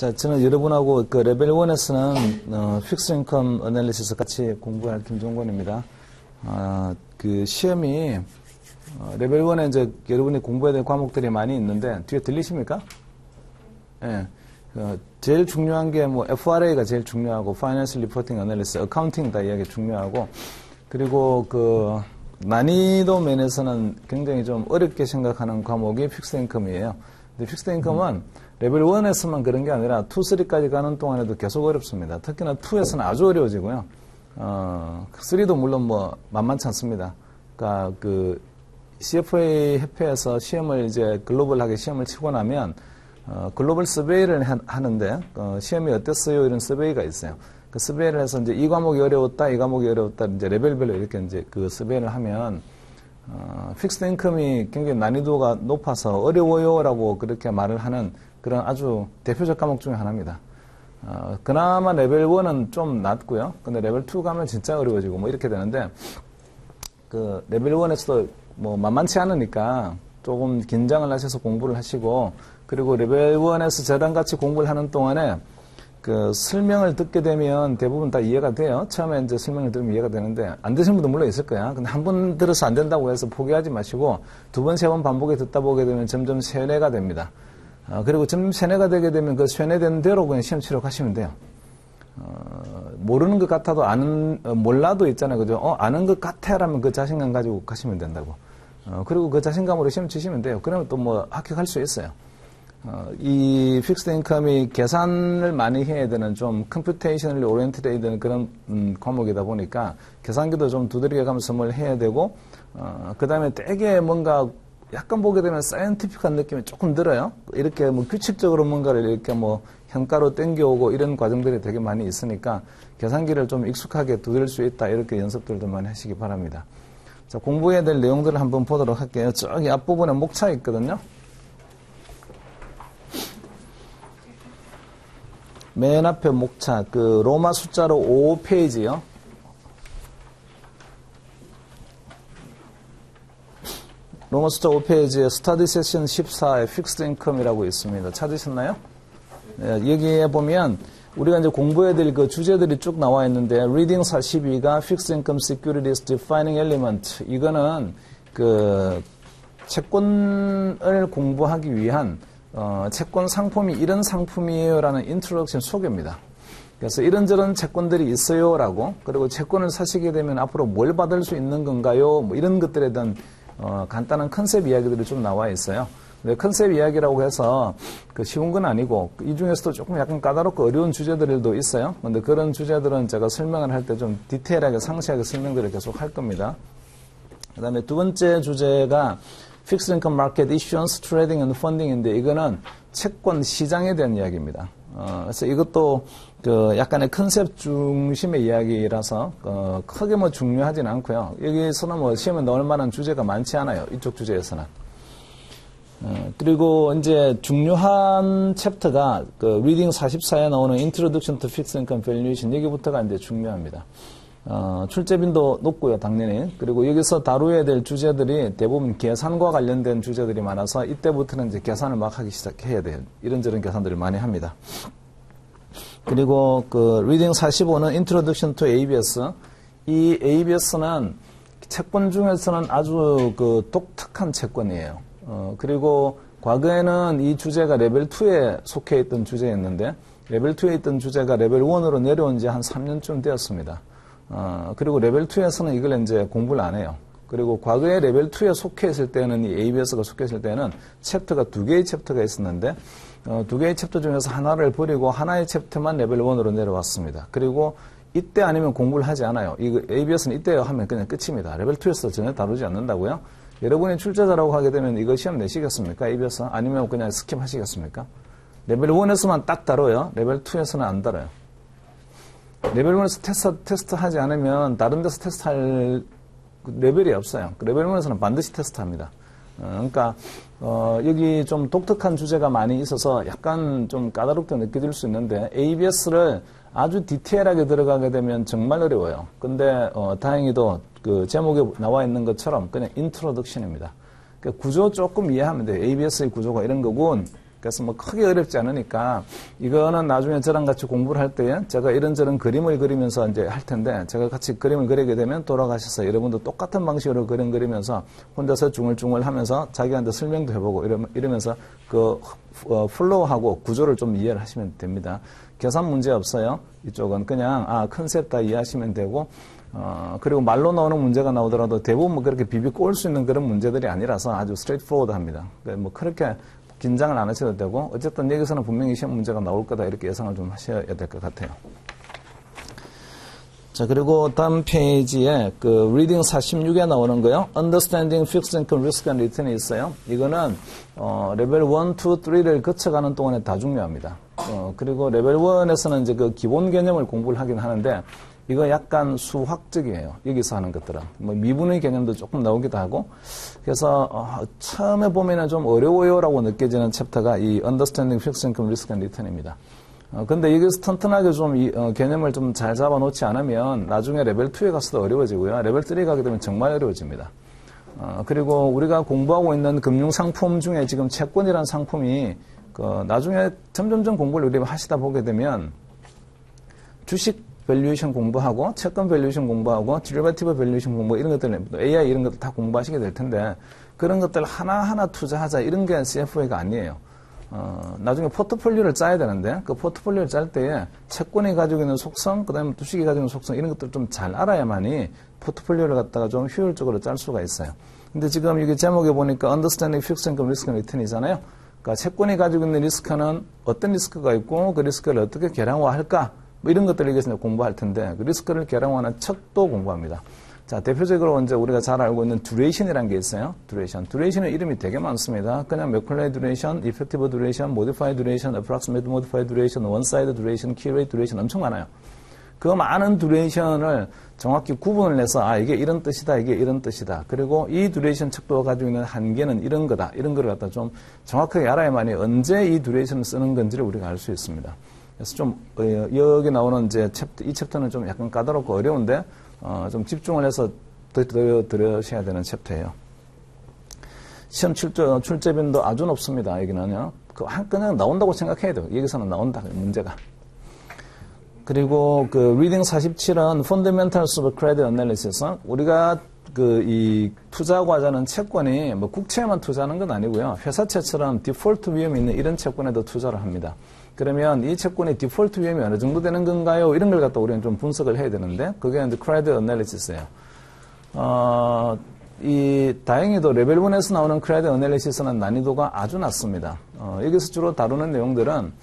자, 저는 여러분하고 그 레벨 1에서는 픽스 인컴 애널리시스 같이 공부할 김종권입니다. 그 시험이 레벨 1에 이제 여러분이 공부해야 될 과목들이 많이 있는데 뒤에 들리십니까? 예. 제일 중요한 게 뭐 FRA가 제일 중요하고 Financial Reporting Analysis, 어카운팅 다 이야기 중요하고 그리고 그 난이도 면에서는 굉장히 좀 어렵게 생각하는 과목이 픽스 인컴이에요. 근데 픽스 인컴은 레벨 1에서만 그런 게 아니라 2, 3까지 가는 동안에도 계속 어렵습니다. 특히나 2에서는 아주 어려워지고요. 3도 물론 뭐 만만치 않습니다. 그러니까 그 CFA 협회에서 시험을 이제 글로벌하게 시험을 치고 나면 글로벌 서베이를 하는데 시험이 어땠어요? 이런 서베이가 있어요. 그 서베이를 해서 이제 이 과목이 어려웠다, 이 과목이 어려웠다, 이제 레벨별로 이렇게 이제 그 서베이를 하면 픽스드 인컴이 굉장히 난이도가 높아서 어려워요라고 그렇게 말을 하는 그런 아주 대표적 과목 중에 하나입니다. 그나마 레벨 1은 좀 낫고요. 근데 레벨 2 가면 진짜 어려워지고 뭐 이렇게 되는데 그 레벨 1에서도 뭐 만만치 않으니까 조금 긴장을 하셔서 공부를 하시고 그리고 레벨 1에서 저랑 같이 공부를 하는 동안에 그 설명을 듣게 되면 대부분 다 이해가 돼요. 처음에 이제 설명을 들으면 이해가 되는데 안 되시는 분도 물론 있을 거야. 근데 한 번 들어서 안 된다고 해서 포기하지 마시고 두 번, 세 번 반복해 듣다 보게 되면 점점 세뇌가 됩니다. 그리고 점점 세뇌가 되게 되면 그 세뇌된 대로 그냥 시험 치러 가시면 돼요. 모르는 것 같아도 몰라도 있잖아요. 그죠? 아는 것 같아라면 그 자신감 가지고 가시면 된다고. 그리고 그 자신감으로 시험 치시면 돼요. 그러면 또 뭐 합격할 수 있어요. 이 픽스드 인컴이 계산을 많이 해야 되는 좀 컴퓨테이셔널리 오리엔티드에 되는 그런 과목이다 보니까 계산기도 좀 두드리게 가면서 뭘 해야 되고 그 다음에 되게 뭔가 약간 보게 되면 사이언티픽한 느낌이 조금 들어요. 이렇게 뭐 규칙적으로 뭔가를 이렇게 뭐 현가로 땡겨오고 이런 과정들이 되게 많이 있으니까 계산기를 좀 익숙하게 두드릴 수 있다. 이렇게 연습들도 많이 하시기 바랍니다. 자, 공부해야 될 내용들을 한번 보도록 할게요. 저기 앞부분에 목차 있거든요. 맨 앞에 목차, 그 로마 숫자로 5페이지요. 로마 숫자 5페이지에 스터디 세션 14에 픽스드 인컴이라고 있습니다. 찾으셨나요? 네, 여기에 보면 우리가 이제 공부해야 될 그 주제들이 쭉 나와 있는데 리딩 42가 Fixed Income Securities Defining Element 이거는 그 채권을 공부하기 위한 채권 상품이 이런 상품이에요라는 인트로덕션 소개입니다. 그래서 이런저런 채권들이 있어요라고 그리고 채권을 사시게 되면 앞으로 뭘 받을 수 있는 건가요? 뭐 이런 것들에 대한 간단한 컨셉 이야기들이 좀 나와 있어요. 컨셉 이야기라고 해서 그 쉬운 건 아니고 이 중에서도 조금 약간 까다롭고 어려운 주제들도 있어요. 근데 그런 주제들은 제가 설명을 할 때 좀 디테일하게 상세하게 설명들을 계속 할 겁니다. 그 다음에 두 번째 주제가 Fixed Income Market Issuance, Trading and Funding인데 이거는 채권 시장에 대한 이야기입니다. 그래서 이것도 그 약간의 컨셉 중심의 이야기라서 크게 뭐 중요하진 않고요. 여기서는 뭐 시험에 넣을 만한 주제가 많지 않아요. 이쪽 주제에서는. 그리고 이제 중요한 챕터가 그 리딩 44에 나오는 Introduction to Fixed Income Valuation 여기부터가 이제 중요합니다. 출제빈도 높고요, 당연히. 그리고 여기서 다루어야 될 주제들이 대부분 계산과 관련된 주제들이 많아서 이때부터는 이제 계산을 막 하기 시작해야 돼요. 이런저런 계산들을 많이 합니다. 그리고 그 리딩 45는 Introduction to ABS. 이 ABS는 채권 중에서는 아주 그 독특한 채권이에요. 그리고 과거에는 이 주제가 레벨 2에 속해 있던 주제였는데 레벨 2에 있던 주제가 레벨 1으로 내려온 지 한 3년쯤 되었습니다. 그리고 레벨 2에서는 이걸 이제 공부를 안 해요. 그리고 과거에 레벨 2에 속해 있을 때는 이 ABS가 속해 있을 때는 챕터가 두 개의 챕터가 있었는데 두 개의 챕터 중에서 하나를 버리고 하나의 챕터만 레벨 1으로 내려왔습니다. 그리고 이때 아니면 공부를 하지 않아요. 이거 ABS는 이때 하면 그냥 끝입니다. 레벨 2에서 전혀 다루지 않는다고요. 여러분이 출제자라고 하게 되면 이거 시험 내시겠습니까? ABS? 아니면 그냥 스킵하시겠습니까? 레벨 1에서만 딱 다뤄요. 레벨 2에서는 안 다뤄요. 레벨 1에서 테스트 하지 않으면 다른 데서 테스트할 레벨이 없어요. 레벨 1에서는 반드시 테스트합니다. 그러니까 여기 좀 독특한 주제가 많이 있어서 약간 좀 까다롭게 느껴질 수 있는데 ABS를 아주 디테일하게 들어가게 되면 정말 어려워요. 근데 다행히도 그 제목에 나와 있는 것처럼 그냥 인트로덕션입니다. 그러니까 구조 조금 이해하면 돼요. ABS의 구조가 이런 거고 그래서 뭐 크게 어렵지 않으니까 이거는 나중에 저랑 같이 공부를 할 때에 제가 이런저런 그림을 그리면서 이제 할 텐데 제가 같이 그림을 그리게 되면 돌아가셔서 여러분도 똑같은 방식으로 그림 그리면서 혼자서 중얼중얼 하면서 자기한테 설명도 해보고 이러면서 그 플로우하고 구조를 좀 이해를 하시면 됩니다. 계산 문제 없어요. 이쪽은 그냥 컨셉 다 이해하시면 되고 그리고 말로 나오는 문제가 나오더라도 대부분 뭐 그렇게 비비고 올 수 있는 그런 문제들이 아니라서 아주 스트레이트포워드 합니다. 뭐 그렇게 긴장을 안 하셔도 되고 어쨌든 여기서는 분명히 시험 문제가 나올 거다 이렇게 예상을 좀 하셔야 될 것 같아요. 자, 그리고 다음 페이지에 그 리딩 46에 나오는 거요. Understanding Fixed Income Risk and Return이 있어요. 이거는 레벨 1, 2, 3를 거쳐가는 동안에 다 중요합니다. 그리고 레벨 1에서는 이제 그 기본 개념을 공부를 하긴 하는데 이거 약간 수학적이에요. 여기서 하는 것들은. 뭐 미분의 개념도 조금 나오기도 하고. 그래서 처음에 보면은 좀 어려워요라고 느껴지는 챕터가 이 Understanding Fixed Income Risk and Return입니다. 근데 여기서 튼튼하게 좀 개념을 좀 잘 잡아놓지 않으면 나중에 레벨 2에 가서도 어려워지고요. 레벨 3에 가게 되면 정말 어려워집니다. 그리고 우리가 공부하고 있는 금융상품 중에 지금 채권이라는 상품이 나중에 점점점 공부를 우리가 하시다 보게 되면 주식 밸류에이션 공부하고 채권 밸류에이션 공부하고 디리버티브 밸류에이션 공부 이런 것들 AI 이런 것들 다 공부하시게 될 텐데 그런 것들 하나하나 투자하자 이런 게 CFA가 아니에요. 나중에 포트폴리오를 짜야 되는데 그 포트폴리오를 짤 때에 채권이 가지고 있는 속성 그다음에 주식이 가지고 있는 속성 이런 것들을 좀 잘 알아야만이 포트폴리오를 갖다가 좀 효율적으로 짤 수가 있어요. 근데 지금 여기 제목에 보니까 Understanding Fixed Income Risk and Return이잖아요. 그러니까 채권이 가지고 있는 리스크는 어떤 리스크가 있고 그 리스크를 어떻게 계량화할까 뭐 이런 것들을 여기서 공부할 텐데 그 리스크를 계량화하는 척도 공부합니다. 자, 대표적으로 이제 우리가 잘 알고 있는 듀레이션이라는 게 있어요. 듀레이션은 이름이 되게 많습니다. 그냥 매클레이 듀레이션, 이펙티브 듀레이션, 모디파이 듀레이션, 어프락시메이트 모디파이 듀레이션, 원사이드 듀레이션, 키레이트 듀레이션 엄청 많아요. 그 많은 듀레이션을 정확히 구분을 내서 이게 이런 뜻이다, 이게 이런 뜻이다. 그리고 이 듀레이션 척도가 가지고 있는 한계는 이런 거다. 이런 거를 갖다 좀 정확하게 알아야만이 언제 이 듀레이션을 쓰는 건지를 우리가 알 수 있습니다. 그래서 좀 여기 나오는 이제 이 챕터는 좀 약간 까다롭고 어려운데 좀 집중을 해서 들으셔야 되는 챕터예요. 시험 출제빈도 아주 높습니다. 여기는요. 그냥 나온다고 생각해야 돼요. 여기서는 나온다, 문제가. 그리고 그 리딩 47은 Fundamentals of Credit Analysis. 우리가 이 투자 과자는 채권이 뭐 국채에만 투자하는 건 아니고요. 회사채처럼 디폴트 위험이 있는 이런 채권에도 투자를 합니다. 그러면 이 채권의 디폴트 위험이 어느 정도 되는 건가요? 이런 걸 갖다 우리는 좀 분석을 해야 되는데 그게 이제 크레딧 어널리시스예요. 다행히도 레벨 1에서 나오는 크레딧 어널리시스는 난이도가 아주 낮습니다. 여기서 주로 다루는 내용들은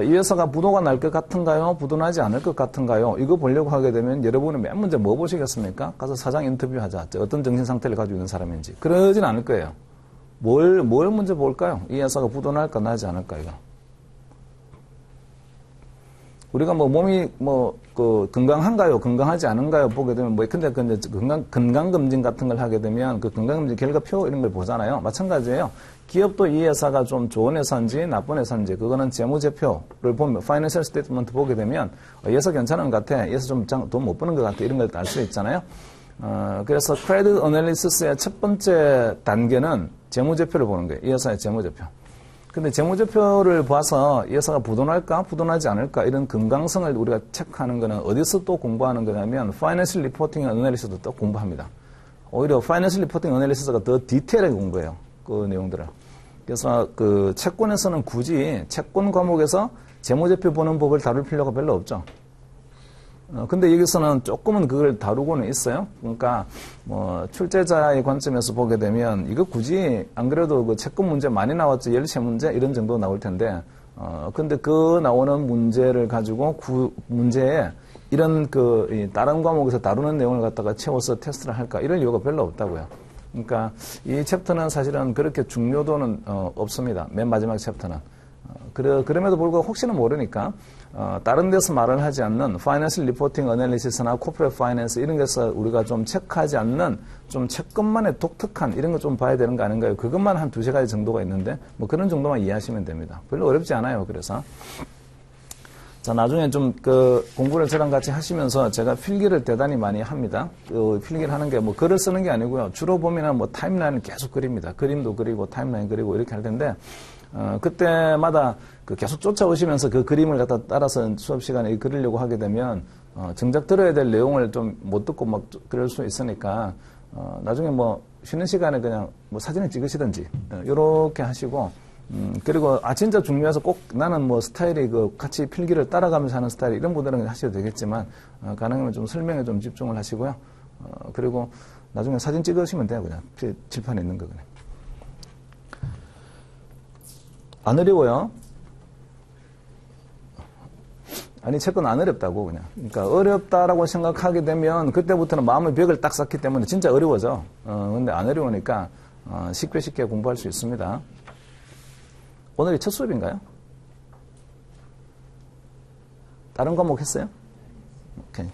이 회사가 부도가 날 것 같은가요? 부도나지 않을 것 같은가요? 이거 보려고 하게 되면 여러분은 맨 먼저 뭐 보시겠습니까? 가서 사장 인터뷰하자. 어떤 정신 상태를 가지고 있는 사람인지. 그러진 않을 거예요. 뭘 먼저 볼까요? 이 회사가 부도 날까 나지 않을까요? 우리가 몸이 건강한가요? 건강하지 않은가요? 보게 되면 근데 건강검진 같은 걸 하게 되면 그 건강검진 결과표 이런 걸 보잖아요. 마찬가지예요. 기업도 이 회사가 좀 좋은 회사인지 나쁜 회사인지 그거는 재무제표를 보면 파이낸셜 스테이트먼트 보게 되면 이 회사 괜찮은 것 같아. 이 회사 좀 돈 못 버는 것 같아. 이런 걸 알 수 있잖아요. 그래서 크레딧 어널리시스의 첫 번째 단계는 재무제표를 보는 거예요. 이 회사의 재무제표. 근데 재무제표를 봐서 이 회사가 부도날까 부도나지 않을까 이런 건강성을 우리가 체크하는 거는 어디서 또 공부하는 거냐면 Financial Reporting Analysis도 또 공부합니다. 오히려 Financial Reporting Analysis가 더 디테일하게 공부해요. 그 내용들을. 그래서 그 채권에서는 굳이 채권 과목에서 재무제표 보는 법을 다룰 필요가 별로 없죠. 근데 여기서는 조금은 그걸 다루고는 있어요. 그러니까 출제자의 관점에서 보게 되면 이거 굳이 안 그래도 그 채권 문제 많이 나왔죠. 열세 문제 이런 정도 나올 텐데 근데 그 나오는 문제를 가지고 문제에 이런 다른 과목에서 다루는 내용을 갖다가 채워서 테스트를 할까 이럴 이유가 별로 없다고요. 그러니까 이 챕터는 사실은 그렇게 중요도는 없습니다. 맨 마지막 챕터는. 그럼에도 불구하고 혹시나 모르니까 다른 데서 말을 하지 않는 Financial Reporting Analysis나 Corporate Finance 이런 데서 우리가 좀 체크하지 않는 좀 채권만의 독특한 이런 거 좀 봐야 되는 거 아닌가요? 그것만 한 두세 가지 정도가 있는데 그런 정도만 이해하시면 됩니다. 별로 어렵지 않아요. 그래서 자, 나중에 좀 공부를 저랑 같이 하시면서 제가 필기를 대단히 많이 합니다. 필기를 하는 게 글을 쓰는 게 아니고요. 주로 보면은 타임라인을 계속 그립니다. 그림도 그리고 타임라인 그리고 이렇게 할 텐데 그때마다 그 계속 쫓아오시면서 그 그림을 갖다 따라서 수업 시간에 그리려고 하게 되면, 정작 들어야 될 내용을 좀 못 듣고 막 그럴 수 있으니까, 나중에 뭐 쉬는 시간에 그냥 뭐 사진을 찍으시든지, 요렇게 하시고, 그리고, 진짜 중요해서 꼭 나는 뭐 스타일이 그 같이 필기를 따라가면서 하는 스타일, 이런 분들은 그냥 하셔도 되겠지만, 가능하면 좀 설명에 좀 집중을 하시고요. 그리고 나중에 사진 찍으시면 돼요, 그냥. 칠판에 있는 거 그냥. 안 어려워요? 아니, 채권 안 어렵다고, 그냥. 그러니까 어렵다라고 생각하게 되면, 그때부터는 마음의 벽을 딱 쌓기 때문에 진짜 어려워져. 근데 안 어려우니까, 쉽게 공부할 수 있습니다. 오늘이 첫 수업인가요? 다른 과목 했어요? 오케이.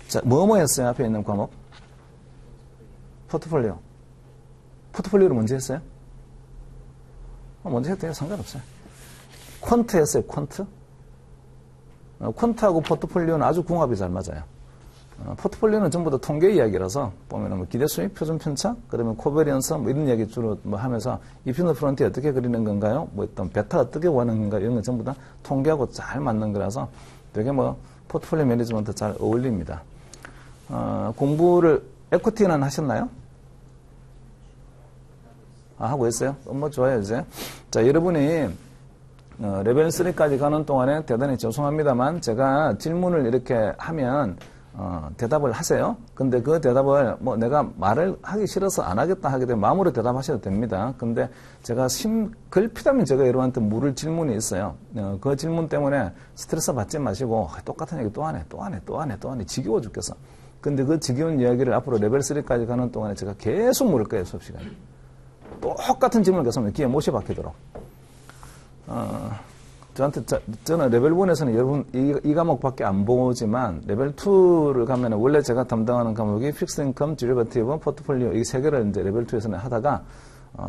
자, 뭐 했어요? 앞에 있는 과목? 포트폴리오. 포트폴리오를 먼저 했어요? 먼저 해도 돼요. 상관없어요. 퀀트 했어요. 퀀트? 퀀트하고 포트폴리오는 아주 궁합이 잘 맞아요. 포트폴리오는 전부 다 통계 이야기라서 보면은 뭐 기대 수익, 표준 편차, 그러면 코베리언스 뭐 이런 이야기 주로 뭐 하면서 이피너 프론티 어떻게 그리는 건가요? 뭐 어떤 베타 어떻게 구하는 건가 이런 건 전부 다 통계하고 잘 맞는 거라서 되게 뭐 포트폴리오 매니지먼트 잘 어울립니다. 공부를 에코티는 하셨나요? 하고 있어요? 뭐 좋아요 이제. 자, 여러분이 레벨 3까지 가는 동안에 대단히 죄송합니다만 제가 질문을 이렇게 하면 대답을 하세요. 근데 그 대답을 뭐 내가 말을 하기 싫어서 안 하겠다 하게 되면 마음으로 대답하셔도 됩니다. 근데 제가 걸핏하면 제가 여러분한테 물을 질문이 있어요. 그 질문 때문에 스트레스 받지 마시고 똑같은 얘기 또 하네 지겨워 죽겠어. 근데 그 지겨운 이야기를 앞으로 레벨 3까지 가는 동안에 제가 계속 물을 거예요. 수업 시간에. 똑같은 질문을 계속 귀에 못이 박히도록. 저는 레벨 1에서는 여러분 이 과목밖에 안 보지만 레벨 2를 가면 원래 제가 담당하는 과목이 픽스 인컴, 디리버티브, 포트폴리오 이 세 개를 이제 레벨 2에서는 하다가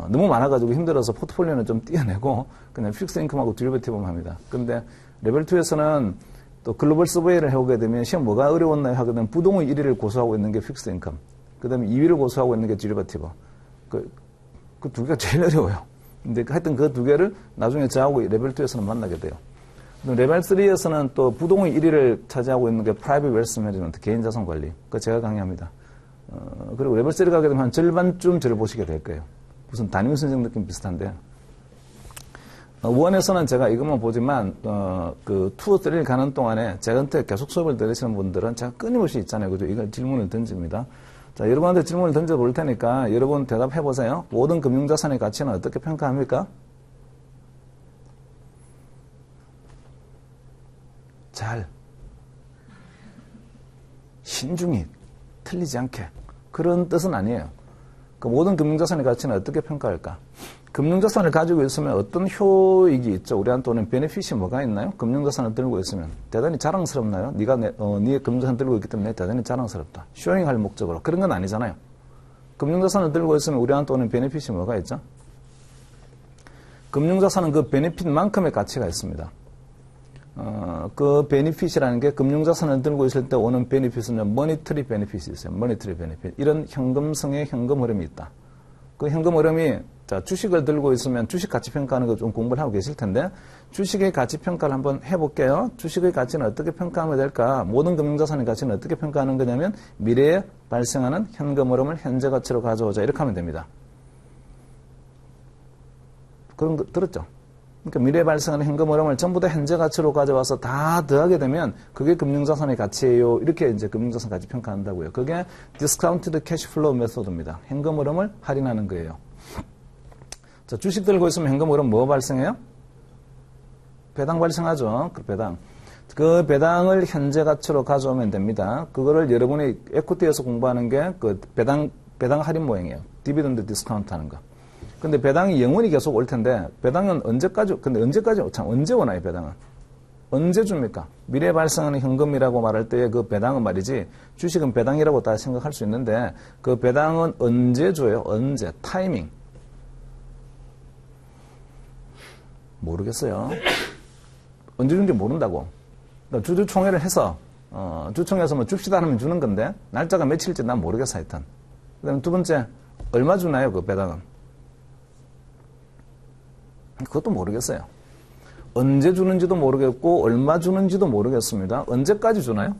너무 많아가지고 힘들어서 포트폴리오는 좀 띄어내고 그냥 픽스 인컴하고 디리버티브만 합니다. 근데 레벨 2에서는 또 글로벌 서베이를 해오게 되면 시험 뭐가 어려웠나요? 하게 되면 부동의 1위를 고수하고 있는 게 픽스 인컴, 그 다음에 2위를 고수하고 있는 게 디리버티브. 그 두 개가 제일 어려워요. 근데 하여튼 그 두 개를 나중에 저하고 레벨 2에서는 만나게 돼요. 레벨 3에서는 또 부동의 1위를 차지하고 있는 게 프라이빗 웰스 매니지먼트, 개인 자산 관리. 그거 제가 강의합니다. 그리고 레벨 3 가게 되면 한 절반쯤 저를 보시게 될 거예요. 무슨 담임 선생 느낌 비슷한데. 1에서는 제가 이것만 보지만, 그 2, 3를 가는 동안에 저한테 계속 수업을 들으시는 분들은 제가 끊임없이 있잖아요. 그죠? 이걸 질문을 던집니다. 자, 여러분한테 질문을 던져볼 테니까 여러분 대답해보세요. 모든 금융자산의 가치는 어떻게 평가합니까? 잘, 신중히, 틀리지 않게. 그런 뜻은 아니에요. 그 모든 금융자산의 가치는 어떻게 평가할까? 금융자산을 가지고 있으면 어떤 효익이 있죠? 우리한테 오는 베네핏이 뭐가 있나요? 금융자산을 들고 있으면 대단히 자랑스럽나요? 네가 네 금융자산 들고 있기 때문에 대단히 자랑스럽다. 쇼잉할 목적으로. 그런 건 아니잖아요. 금융자산을 들고 있으면 우리한테 오는 베네핏이 뭐가 있죠? 금융자산은 그 베네핏만큼의 가치가 있습니다. 그 베네핏이라는 게 금융자산을 들고 있을 때 오는 베네핏은 머니터리 베네핏이 있어요. 머니터리 베네핏. 이런 현금성의 현금 흐름이 있다. 그 현금 흐름이 자, 주식을 들고 있으면 주식 가치 평가하는 거 좀 공부를 하고 계실 텐데 주식의 가치 평가를 한번 해볼게요. 주식의 가치는 어떻게 평가하면 될까? 모든 금융자산의 가치는 어떻게 평가하는 거냐면 미래에 발생하는 현금 흐름을 현재 가치로 가져오자 이렇게 하면 됩니다. 그런 거 들었죠? 그러니까 미래에 발생하는 현금 흐름을 전부 다 현재 가치로 가져와서 다 더하게 되면 그게 금융자산의 가치예요. 이렇게 이제 금융자산 가치 평가한다고요. 그게 디스카운티드 캐시플로우 메소드입니다. 현금 흐름을 할인하는 거예요. 자, 주식 들고 있으면 현금 흐름 뭐 발생해요? 배당 발생하죠. 그 배당. 그 배당을 현재 가치로 가져오면 됩니다. 그거를 여러분이 에코티에서 공부하는 게 그 배당 할인 모형이에요. 디비던드 디스카운트 하는 거. 근데 배당이 영원히 계속 올 텐데, 배당은 언제까지 언제 오나요, 배당은? 언제 줍니까? 미래에 발생하는 현금이라고 말할 때 그 배당은 말이지, 주식은 배당이라고 다 생각할 수 있는데, 그 배당은 언제 줘요? 언제? 타이밍. 모르겠어요. 언제 준지 모른다고. 주주총회를 해서, 주총회에서 뭐 줍시다 하면 주는 건데, 날짜가 며칠인지 난 모르겠어, 하여튼. 그 다음에 두 번째, 얼마 주나요, 그 배당은? 그것도 모르겠어요. 언제 주는지도 모르겠고 얼마 주는지도 모르겠습니다. 언제까지 주나요?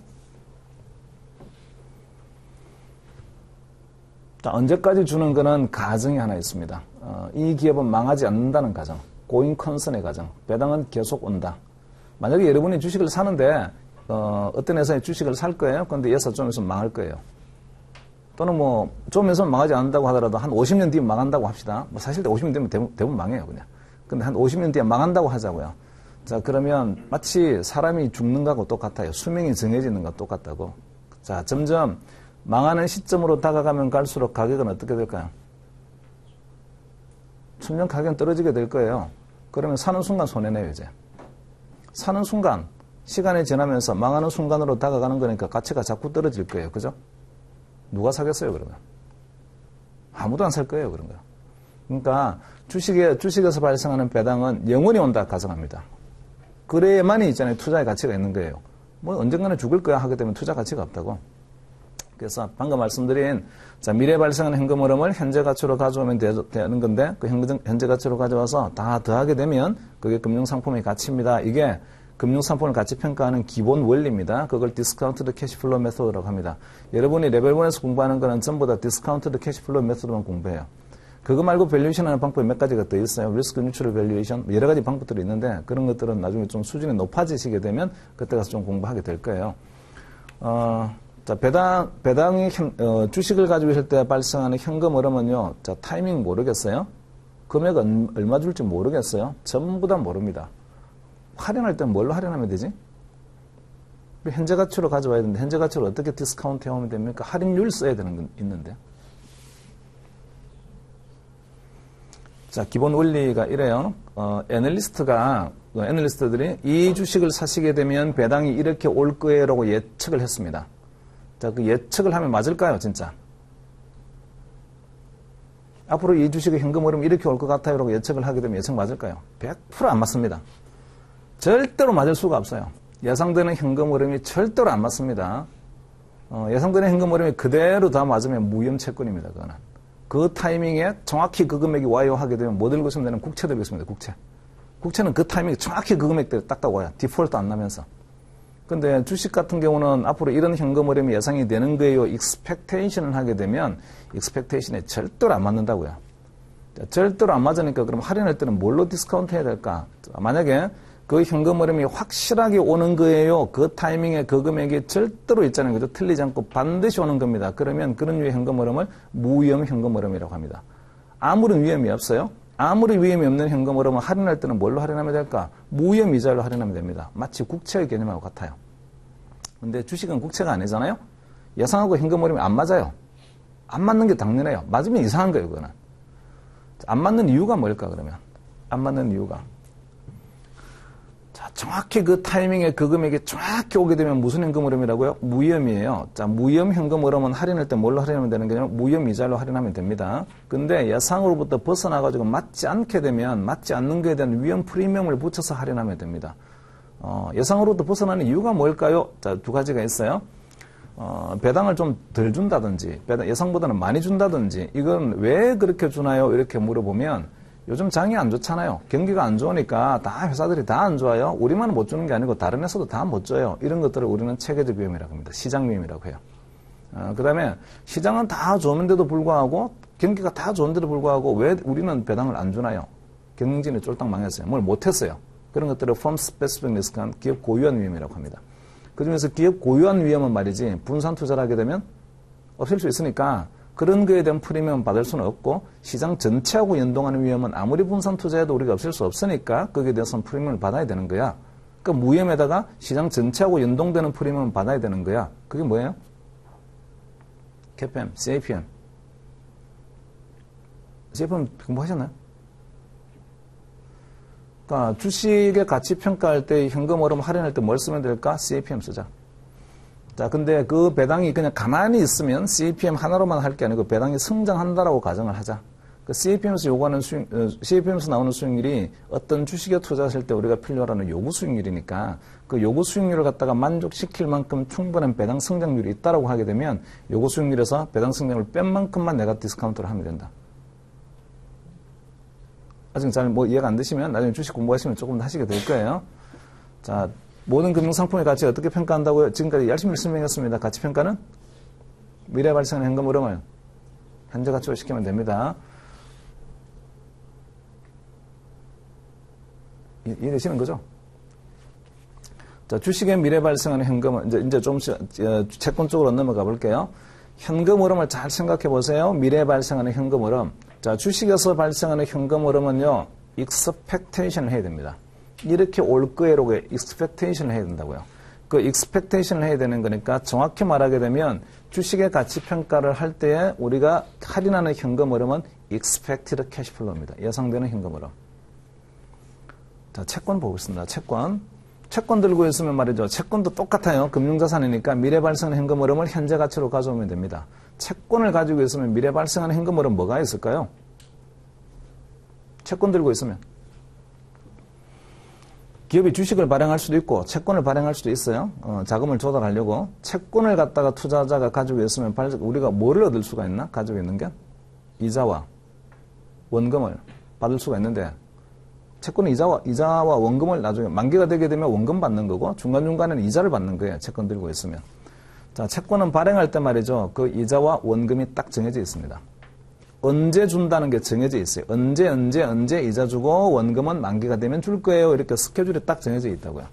자, 언제까지 주는 거는 가정이 하나 있습니다. 이 기업은 망하지 않는다는 가정, 고잉 컨선의 가정, 배당은 계속 온다. 만약에 여러분이 주식을 사는데 어떤 회사의 주식을 살 거예요. 그런데 이 회사 좀 있으면 망할 거예요. 또는 뭐 좀 있으면 망하지 않는다고 하더라도 한 50년 뒤에 망한다고 합시다. 뭐 사실 50년 뒤면 대부분 망해요, 그냥. 근데 한 50년 뒤에 망한다고 하자고요. 자, 그러면 마치 사람이 죽는 거하고 똑같아요. 수명이 정해지는 거와 똑같다고. 자, 점점 망하는 시점으로 다가가면 갈수록 가격은 어떻게 될까요? 점점 가격은 떨어지게 될 거예요. 그러면 사는 순간 손해내요, 이제. 사는 순간, 시간이 지나면서 망하는 순간으로 다가가는 거니까 가치가 자꾸 떨어질 거예요. 그죠? 누가 사겠어요, 그러면? 아무도 안 살 거예요, 그런 거. 그러니까 주식에서 발생하는 배당은 영원히 온다 가정합니다. 그래야만이 있잖아요. 투자의 가치가 있는 거예요. 뭐 언젠가는 죽을 거야 하게 되면 투자 가치가 없다고. 그래서 방금 말씀드린 자, 미래 발생하는 현금 흐름을 현재 가치로 가져오면 되는 건데 그 현재 가치로 가져와서 다 더하게 되면 그게 금융상품의 가치입니다. 이게 금융상품을 가치 평가하는 기본 원리입니다. 그걸 디스카운트드 캐시플로우 메소드라고 합니다. 여러분이 레벨 1에서 공부하는 거는 전부 다 디스카운트드 캐시플로우 메소드만 공부해요. 그거 말고 밸류에이션 하는 방법이 몇 가지가 더 있어요. 리스크 뉴트럴 밸류에이션 여러 가지 방법들이 있는데 그런 것들은 나중에 좀 수준이 높아지시게 되면 그때 가서 좀 공부하게 될 거예요. 자, 배당이 주식을 가지고 있을 때 발생하는 현금 흐름은요. 자, 타이밍 모르겠어요. 금액은 얼마 줄지 모르겠어요. 전부 다 모릅니다. 할인할 땐 뭘로 할인하면 되지? 현재 가치로 가져와야 되는데 현재 가치로 어떻게 디스카운트 해오면 됩니까? 할인율 써야 되는 건 있는데. 자, 기본 원리가 이래요. 애널리스트들이 이 주식을 사시게 되면 배당이 이렇게 올 거예요라고 예측을 했습니다. 자, 그 예측을 하면 맞을까요, 진짜? 앞으로 이 주식의 현금 흐름이 이렇게 올 것 같아요라고 예측을 하게 되면 예측 맞을까요? 100% 안 맞습니다. 절대로 맞을 수가 없어요. 예상되는 현금 흐름이 절대로 안 맞습니다. 예상되는 현금 흐름이 그대로 다 맞으면 무혐 채권입니다, 그거는. 그 타이밍에 정확히 그 금액이 와요 하게 되면 뭐 들고 있으면 되는 국채 들고 있습니다. 국채. 국채는 그 타이밍에 정확히 그 금액대로 딱딱 와요. 디폴트 안 나면서. 근데 주식 같은 경우는 앞으로 이런 현금 흐름이 예상이 되는 거예요. 익스펙테이션을 하게 되면 익스펙테이션에 절대로 안 맞는다고요. 절대로 안 맞으니까 그럼 할인할 때는 뭘로 디스카운트 해야 될까? 만약에 그 현금 흐름이 확실하게 오는 거예요. 그 타이밍에 그 금액이 절대로 있잖아요. 그죠? 틀리지 않고 반드시 오는 겁니다. 그러면 그런 류의 현금 흐름을 무위험 현금 흐름이라고 합니다. 아무런 위험이 없어요. 아무리 위험이 없는 현금 흐름을 할인할 때는 뭘로 할인하면 될까? 무위험 이자로 할인하면 됩니다. 마치 국채의 개념하고 같아요. 근데 주식은 국채가 아니잖아요. 예상하고 현금 흐름이 안 맞아요. 안 맞는 게 당연해요. 맞으면 이상한 거예요, 그거는. 안 맞는 이유가 뭘까, 그러면? 안 맞는 이유가. 자, 정확히 그 타이밍에 그 금액이 정확히 오게 되면 무슨 현금 흐름이라고요? 무위험이에요. 자, 무위험 현금 흐름은 할인할 때 뭘로 할인하면 되는 거냐면 무위험 이자로 할인하면 됩니다. 근데 예상으로부터 벗어나가지고 맞지 않게 되면 맞지 않는 거에 대한 위험 프리미엄을 붙여서 할인하면 됩니다. 예상으로부터 벗어나는 이유가 뭘까요? 자, 두 가지가 있어요. 배당을 좀 덜 준다든지, 예상보다는 많이 준다든지, 이건 왜 그렇게 주나요? 이렇게 물어보면 요즘 장이 안 좋잖아요. 경기가 안 좋으니까 다 회사들이 다 안 좋아요. 우리만 못 주는 게 아니고 다른 회사도 다 못 줘요. 이런 것들을 우리는 체계적 위험이라고 합니다. 시장 위험이라고 해요. 그 다음에 시장은 다 좋은데도 불구하고 경기가 다 좋은데도 불구하고 왜 우리는 배당을 안 주나요? 경영진이 쫄딱 망했어요. 뭘 못했어요. 그런 것들을 firm specific risk한 기업 고유한 위험이라고 합니다. 그중에서 기업 고유한 위험은 말이지 분산 투자를 하게 되면 없앨 수 있으니까 그런 거에 대한 프리미엄 받을 수는 없고 시장 전체하고 연동하는 위험은 아무리 분산 투자해도 우리가 없앨 수 없으니까 거기에 대해서는 프리미엄을 받아야 되는 거야. 그러니까 무위험에다가 시장 전체하고 연동되는 프리미엄을 받아야 되는 거야. 그게 뭐예요? CAPM, CAPM. CAPM 공부하셨나요? 그러니까 주식의 가치 평가할 때 현금 흐름 할인할 때 뭘 쓰면 될까? CAPM 쓰자. 자, 근데 그 배당이 그냥 가만히 있으면 CAPM 하나로만 할 게 아니고 배당이 성장한다라고 가정을 하자. 그 CAPM에서 요구하는 CAPM에서 나오는 수익률이 어떤 주식에 투자하실 때 우리가 필요로 하는 요구 수익률이니까 그 요구 수익률을 갖다가 만족시킬 만큼 충분한 배당 성장률이 있다라고 하게 되면 요구 수익률에서 배당 성장률을 뺀 만큼만 내가 디스카운트를 하면 된다. 아직 잘 뭐 이해가 안 되시면 나중에 주식 공부하시면 조금 더 하시게 될 거예요. 자, 모든 금융상품의 가치 어떻게 평가한다고요? 지금까지 열심히 설명했습니다. 가치평가는 미래 발생하는 현금 흐름을 현재 가치로 시키면 됩니다. 이해되시는 거죠? 자, 주식의 미래 발생하는 현금은 이제 좀 채권 쪽으로 넘어가 볼게요. 현금 흐름을 잘 생각해 보세요. 미래 발생하는 현금 흐름. 자, 주식에서 발생하는 현금 흐름은요, expectation을 해야 됩니다. 이렇게 올 거예로 expectation을 해야 된다고요. 그 expectation을 해야 되는 거니까 정확히 말하게 되면 주식의 가치 평가를 할 때에 우리가 할인하는 현금 흐름은 expected cash flow입니다. 예상되는 현금 흐름. 자, 채권 보겠습니다. 채권 들고 있으면 말이죠. 채권도 똑같아요. 금융자산이니까 미래 발생하는 현금 흐름을 현재 가치로 가져오면 됩니다. 채권을 가지고 있으면 미래 발생하는 현금 흐름 뭐가 있을까요? 채권 들고 있으면. 기업이 주식을 발행할 수도 있고 채권을 발행할 수도 있어요. 자금을 조달하려고. 채권을 갖다가 투자자가 가지고 있으면 우리가 뭐를 얻을 수가 있나? 가지고 있는 게? 이자와 원금을 받을 수가 있는데 채권은 이자와 원금을 나중에 만기가 되게 되면 원금 받는 거고 중간중간에는 이자를 받는 거예요. 채권 들고 있으면. 자, 채권은 발행할 때 말이죠. 그 이자와 원금이 딱 정해져 있습니다. 언제 준다는 게 정해져 있어요. 언제 이자 주고 원금은 만기가 되면 줄 거예요. 이렇게 스케줄이 딱 정해져 있다고요.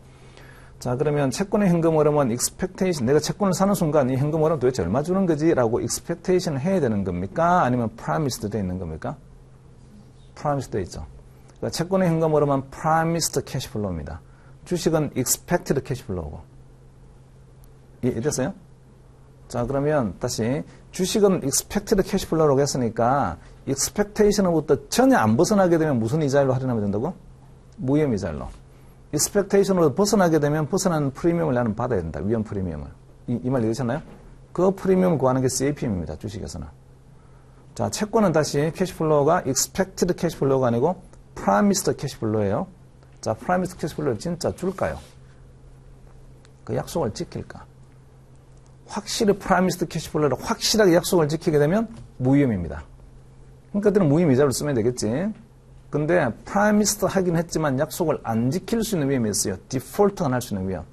자, 그러면 채권의 현금 흐름은 expectation, 내가 채권을 사는 순간 이 현금 흐름 도대체 얼마 주는 거지? 라고 expectation을 해야 되는 겁니까? 아니면 promised 되어 있는 겁니까? promised 되어 있죠. 그러니까 채권의 현금 흐름은 promised cash flow입니다. 주식은 expected cash flow고. 이해됐어요? 자, 그러면 다시 주식은 expected cash flow라고 했으니까 expectation으로부터 전혀 안 벗어나게 되면 무슨 이자율로 할인하면 된다고? 무위험 이자율로. expectation으로 벗어나게 되면 벗어나는 프리미엄을 나는 받아야 된다. 위험 프리미엄을. 이 말 이해되셨나요? 그 프리미엄을 구하는 게 CAPM입니다. 주식에서는. 자, 채권은 다시 캐시플로우가 expected 캐시플로우가 아니고 promised 캐시플로우예요. 자, promised 캐시플로우를 진짜 줄까요? 그 약속을 지킬까? 확실히 프라미스드 캐시플로우를 확실하게 약속을 지키게 되면 무위험입니다. 그러니까 그때는 무위험 이자를 쓰면 되겠지. 근데 프라미스드 하긴 했지만 약속을 안 지킬 수 있는 위험이 있어요. 디폴트가 날 수 있는 위험.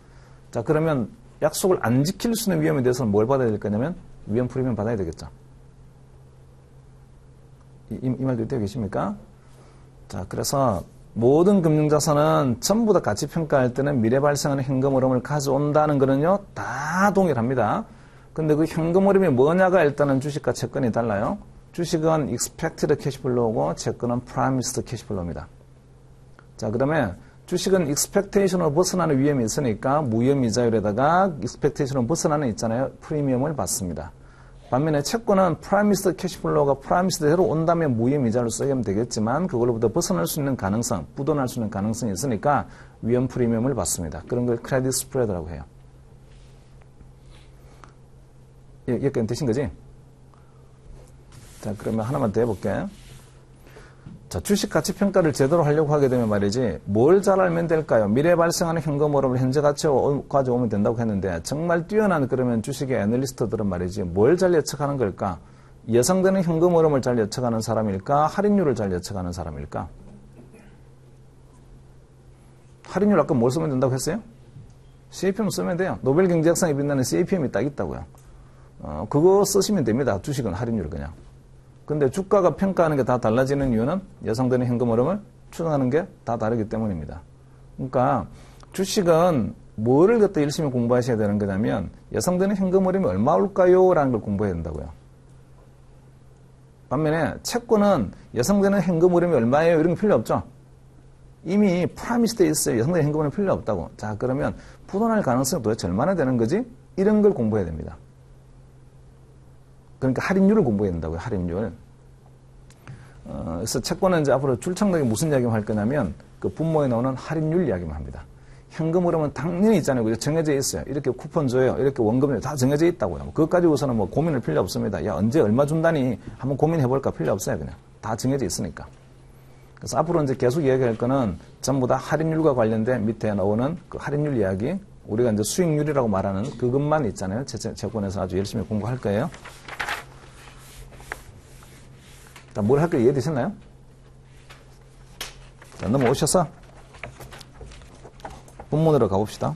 자, 그러면 약속을 안 지킬 수 있는 위험에 대해서는 뭘 받아야 될 거냐면 위험 프리미엄 받아야 되겠죠. 이 말도 이때 계십니까? 자, 그래서 모든 금융자산은 전부 다 가치 평가할 때는 미래 발생하는 현금 흐름을 가져온다는 거는요, 다 동일합니다. 근데 그 현금 흐름이 뭐냐가 일단은 주식과 채권이 달라요. 주식은 expected cash flow고 채권은 promised cash flow입니다. 자, 그러면 주식은 expectation으로 벗어나는 위험이 있으니까 무위험 이자율에다가 expectation으로 벗어나는 있잖아요. 프리미엄을 받습니다. 반면에 채권은 프라미스드 캐시플로우가 프라미스드대로 온다면 무위험 이자를 쓰면 되겠지만 그걸로부터 벗어날 수 있는 가능성, 부도날 수 있는 가능성이 있으니까 위험 프리미엄을 받습니다. 그런 걸 크레딧 스프레드라고 해요. 여기까지 되신 거지? 자, 그러면 하나만 더 해볼게. 자, 주식 가치 평가를 제대로 하려고 하게 되면 말이지 뭘 잘 알면 될까요? 미래 발생하는 현금 흐름을 현재 가치로 가져오면 된다고 했는데 정말 뛰어난 그러면 주식의 애널리스트들은 말이지 뭘 잘 예측하는 걸까? 예상되는 현금 흐름을 잘 예측하는 사람일까? 할인율을 잘 예측하는 사람일까? 할인율 아까 뭘 쓰면 된다고 했어요? CAPM 쓰면 돼요. 노벨 경제학상에 빛나는 CAPM이 딱 있다고요. 그거 쓰시면 됩니다. 주식은 할인율 그냥. 근데 주가가 평가하는 게 다 달라지는 이유는 예상되는 현금 흐름을 추정하는 게 다 다르기 때문입니다. 그러니까 주식은 뭐를 갖다 열심히 공부하셔야 되는 거냐면 예상되는 현금 흐름이 얼마 올까요? 라는 걸 공부해야 된다고요. 반면에 채권은 예상되는 현금 흐름이 얼마예요? 이런 게 필요 없죠. 이미 프라미스돼 있어요. 예상되는 현금 흐름이 필요 없다고. 자, 그러면 부도날 가능성이 도대체 얼마나 되는 거지? 이런 걸 공부해야 됩니다. 그러니까 할인율을 공부해야 된다고요. 할인율. 그래서 채권은 이제 앞으로 출창덕에 무슨 이야기만 할 거냐면 그 분모에 나오는 할인율 이야기만 합니다. 현금 흐름은 당연히 있잖아요. 정해져 있어요. 이렇게 쿠폰 줘요. 이렇게 원금 줘요. 다 정해져 있다고요. 그것 가지고서는 뭐 고민할 필요 없습니다. 야, 언제 얼마 준다니 한번 고민해볼까 필요 없어요. 그냥 다 정해져 있으니까. 그래서 앞으로 이제 계속 이야기할 거는 전부 다 할인율과 관련된 밑에 나오는 그 할인율 이야기, 우리가 이제 수익률이라고 말하는 그것만 있잖아요. 채권에서 아주 열심히 공부할 거예요. 뭘 할까요? 이해되셨나요? 자, 넘어오셔서 본문으로 가봅시다.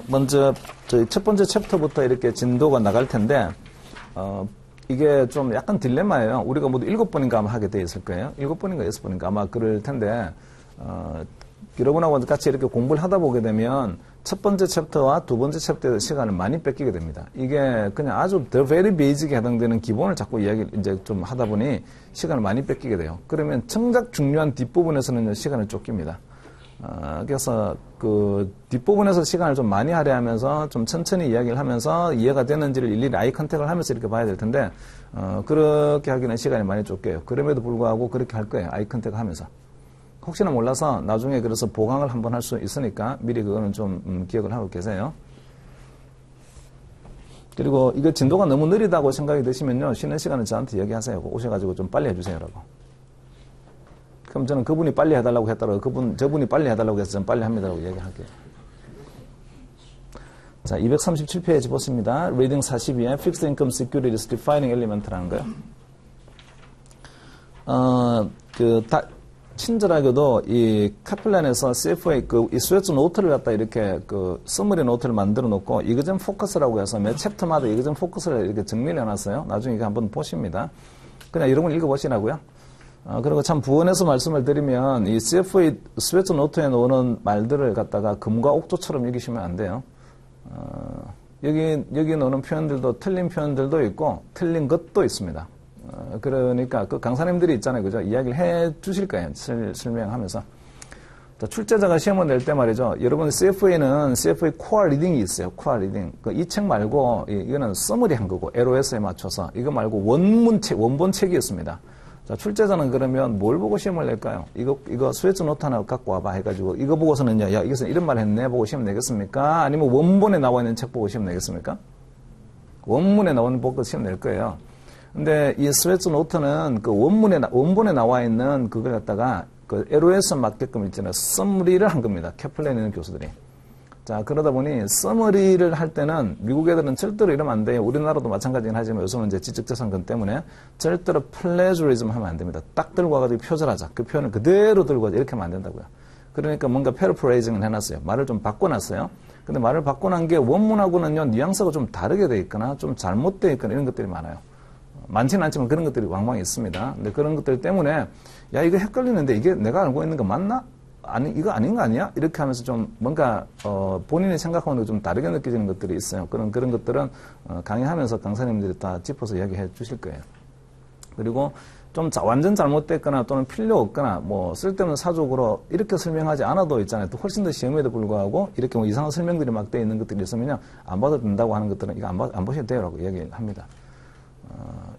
먼저 저희 첫 번째 챕터부터 이렇게 진도가 나갈 텐데 이게 좀 약간 딜레마예요. 우리가 모두 7번인가 아마 하게 돼 있을 거예요. 7번인가 6번인가 아마 그럴 텐데 여러분하고 같이 이렇게 공부를 하다 보게 되면 첫 번째 챕터와 두 번째 챕터의 시간을 많이 뺏기게 됩니다. 이게 그냥 아주 the very basic에 해당되는 기본을 자꾸 이야기를 이제 좀 하다 보니 시간을 많이 뺏기게 돼요. 그러면 정작 중요한 뒷부분에서는 시간을 쫓깁니다. 그래서 그 뒷부분에서 시간을 좀 많이 할애하면서 좀 천천히 이야기를 하면서 이해가 되는지를 일일이 아이 컨택을 하면서 이렇게 봐야 될 텐데 그렇게 하기는 시간이 많이 쫓겨요. 그럼에도 불구하고 그렇게 할 거예요. 아이 컨택을 하면서. 혹시나 몰라서 나중에 그래서 보강을 한번 할 수 있으니까 미리 그거는 좀 기억을 하고 계세요. 그리고 이거 진도가 너무 느리다고 생각이 드시면요. 쉬는 시간은 저한테 얘기하세요. 오셔가지고 좀 빨리 해주세요라고. 그럼 저는 그분이 빨리 해달라고 했다라고 저분이 빨리 해달라고 해서 저는 빨리 합니다라고 얘기할게요. 자, 237페이지 보십니다. 리딩 42에 Fixed Income Securities Defining Element라는 거요. 친절하게도 이 카플란에서 CFA 이 스웨트 노트를 갖다 이렇게 서머리 노트를 만들어 놓고 이거전 포커스라고 해서 매 챕터마다 이거전 포커스를 이렇게 정리를 해놨어요. 나중에 이거 한번 보십니다. 그냥 여러분 읽어보시라고요. 그리고 참 부언해서 말씀을 드리면 이 CFA 스웨트 노트에 나오는 말들을 갖다가 금과 옥조처럼 읽으시면 안 돼요. 여기 나오는 표현들도 틀린 표현들도 있고 틀린 것도 있습니다. 그러니까 그 강사님들이 있잖아요. 그죠? 이야기를 해 주실 거예요. 설명하면서. 자, 출제자가 시험을 낼 때 말이죠. 여러분 CFA는 CFA 코어 리딩이 있어요. 코어 리딩. 이 책 말고 이거는 서머리 한 거고 LOS에 맞춰서 이거 말고 원본 책이 있습니다. 자, 출제자는 그러면 뭘 보고 시험을 낼까요? 이거 스웨트 노트 하나 갖고 와봐 해가지고 이거 보고서는요. 야, 이것은 이런 말 했네 보고 시험 내겠습니까? 아니면 원본에 나와 있는 책 보고 시험 내겠습니까? 원문에 나오는 보고 시험 낼 거예요. 근데 이 스웨트 노트는 그 원본에 나와 있는 그걸 갖다가 그 LOS 맞게끔 있잖아요. 서머리를 한 겁니다. 캐플란에 있는 교수들이. 자, 그러다 보니 서머리를 할 때는 미국 애들은 절대로 이러면 안 돼요. 우리나라도 마찬가지긴 하지만 요즘은 이제 지적재산권 때문에 절대로 플레저리즘 하면 안 됩니다. 딱 들고 와가지고 표절하자. 그 표현을 그대로 들고 와서 이렇게 하면 안 된다고요. 그러니까 뭔가 패러프레이징을 해놨어요. 말을 좀 바꿔놨어요. 근데 말을 바꿔놓은 게 원문하고는요, 뉘앙스가 좀 다르게 돼 있거나 좀 잘못되어 있거나 이런 것들이 많아요. 많지는 않지만 그런 것들이 왕왕 있습니다. 근데 그런 것들 때문에 야 이거 헷갈리는데 이게 내가 알고 있는 거 맞나? 아니 이거 아닌 거 아니야? 이렇게 하면서 좀 뭔가 본인이 생각하는 거 좀 다르게 느껴지는 것들이 있어요. 그런 것들은 강의하면서 강사님들이 다 짚어서 이야기해 주실 거예요. 그리고 좀 완전 잘못됐거나 또는 필요 없거나 뭐 쓸데없는 사족으로 이렇게 설명하지 않아도 있잖아요. 또 훨씬 더 시험에도 불구하고 이렇게 뭐 이상한 설명들이 막 돼 있는 것들이 있으면요 안 봐도 된다고 하는 것들은 이거 안 보셔도 돼요라고 얘기합니다.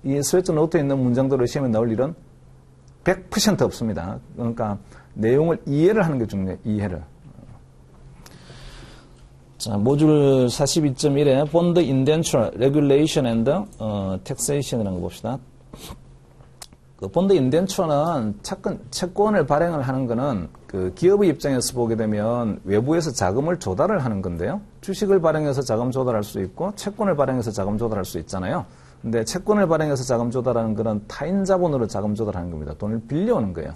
이 스웨트 노트에 있는 문장들을 시험에 나올 일은 100% 없습니다. 그러니까 내용을 이해를 하는 게 중요해요. 이해를. 자, 모듈 42.1에 Bond Indenture Regulation and Taxation이라는 거 봅시다. 그 Bond Indenture는 채권을 발행을 하는 거는 그 기업의 입장에서 보게 되면 외부에서 자금을 조달을 하는 건데요. 주식을 발행해서 자금 조달할 수 있고 채권을 발행해서 자금 조달할 수 있잖아요. 근데 채권을 발행해서 자금 조달하는 거는 타인 자본으로 자금 조달하는 겁니다. 돈을 빌려오는 거예요.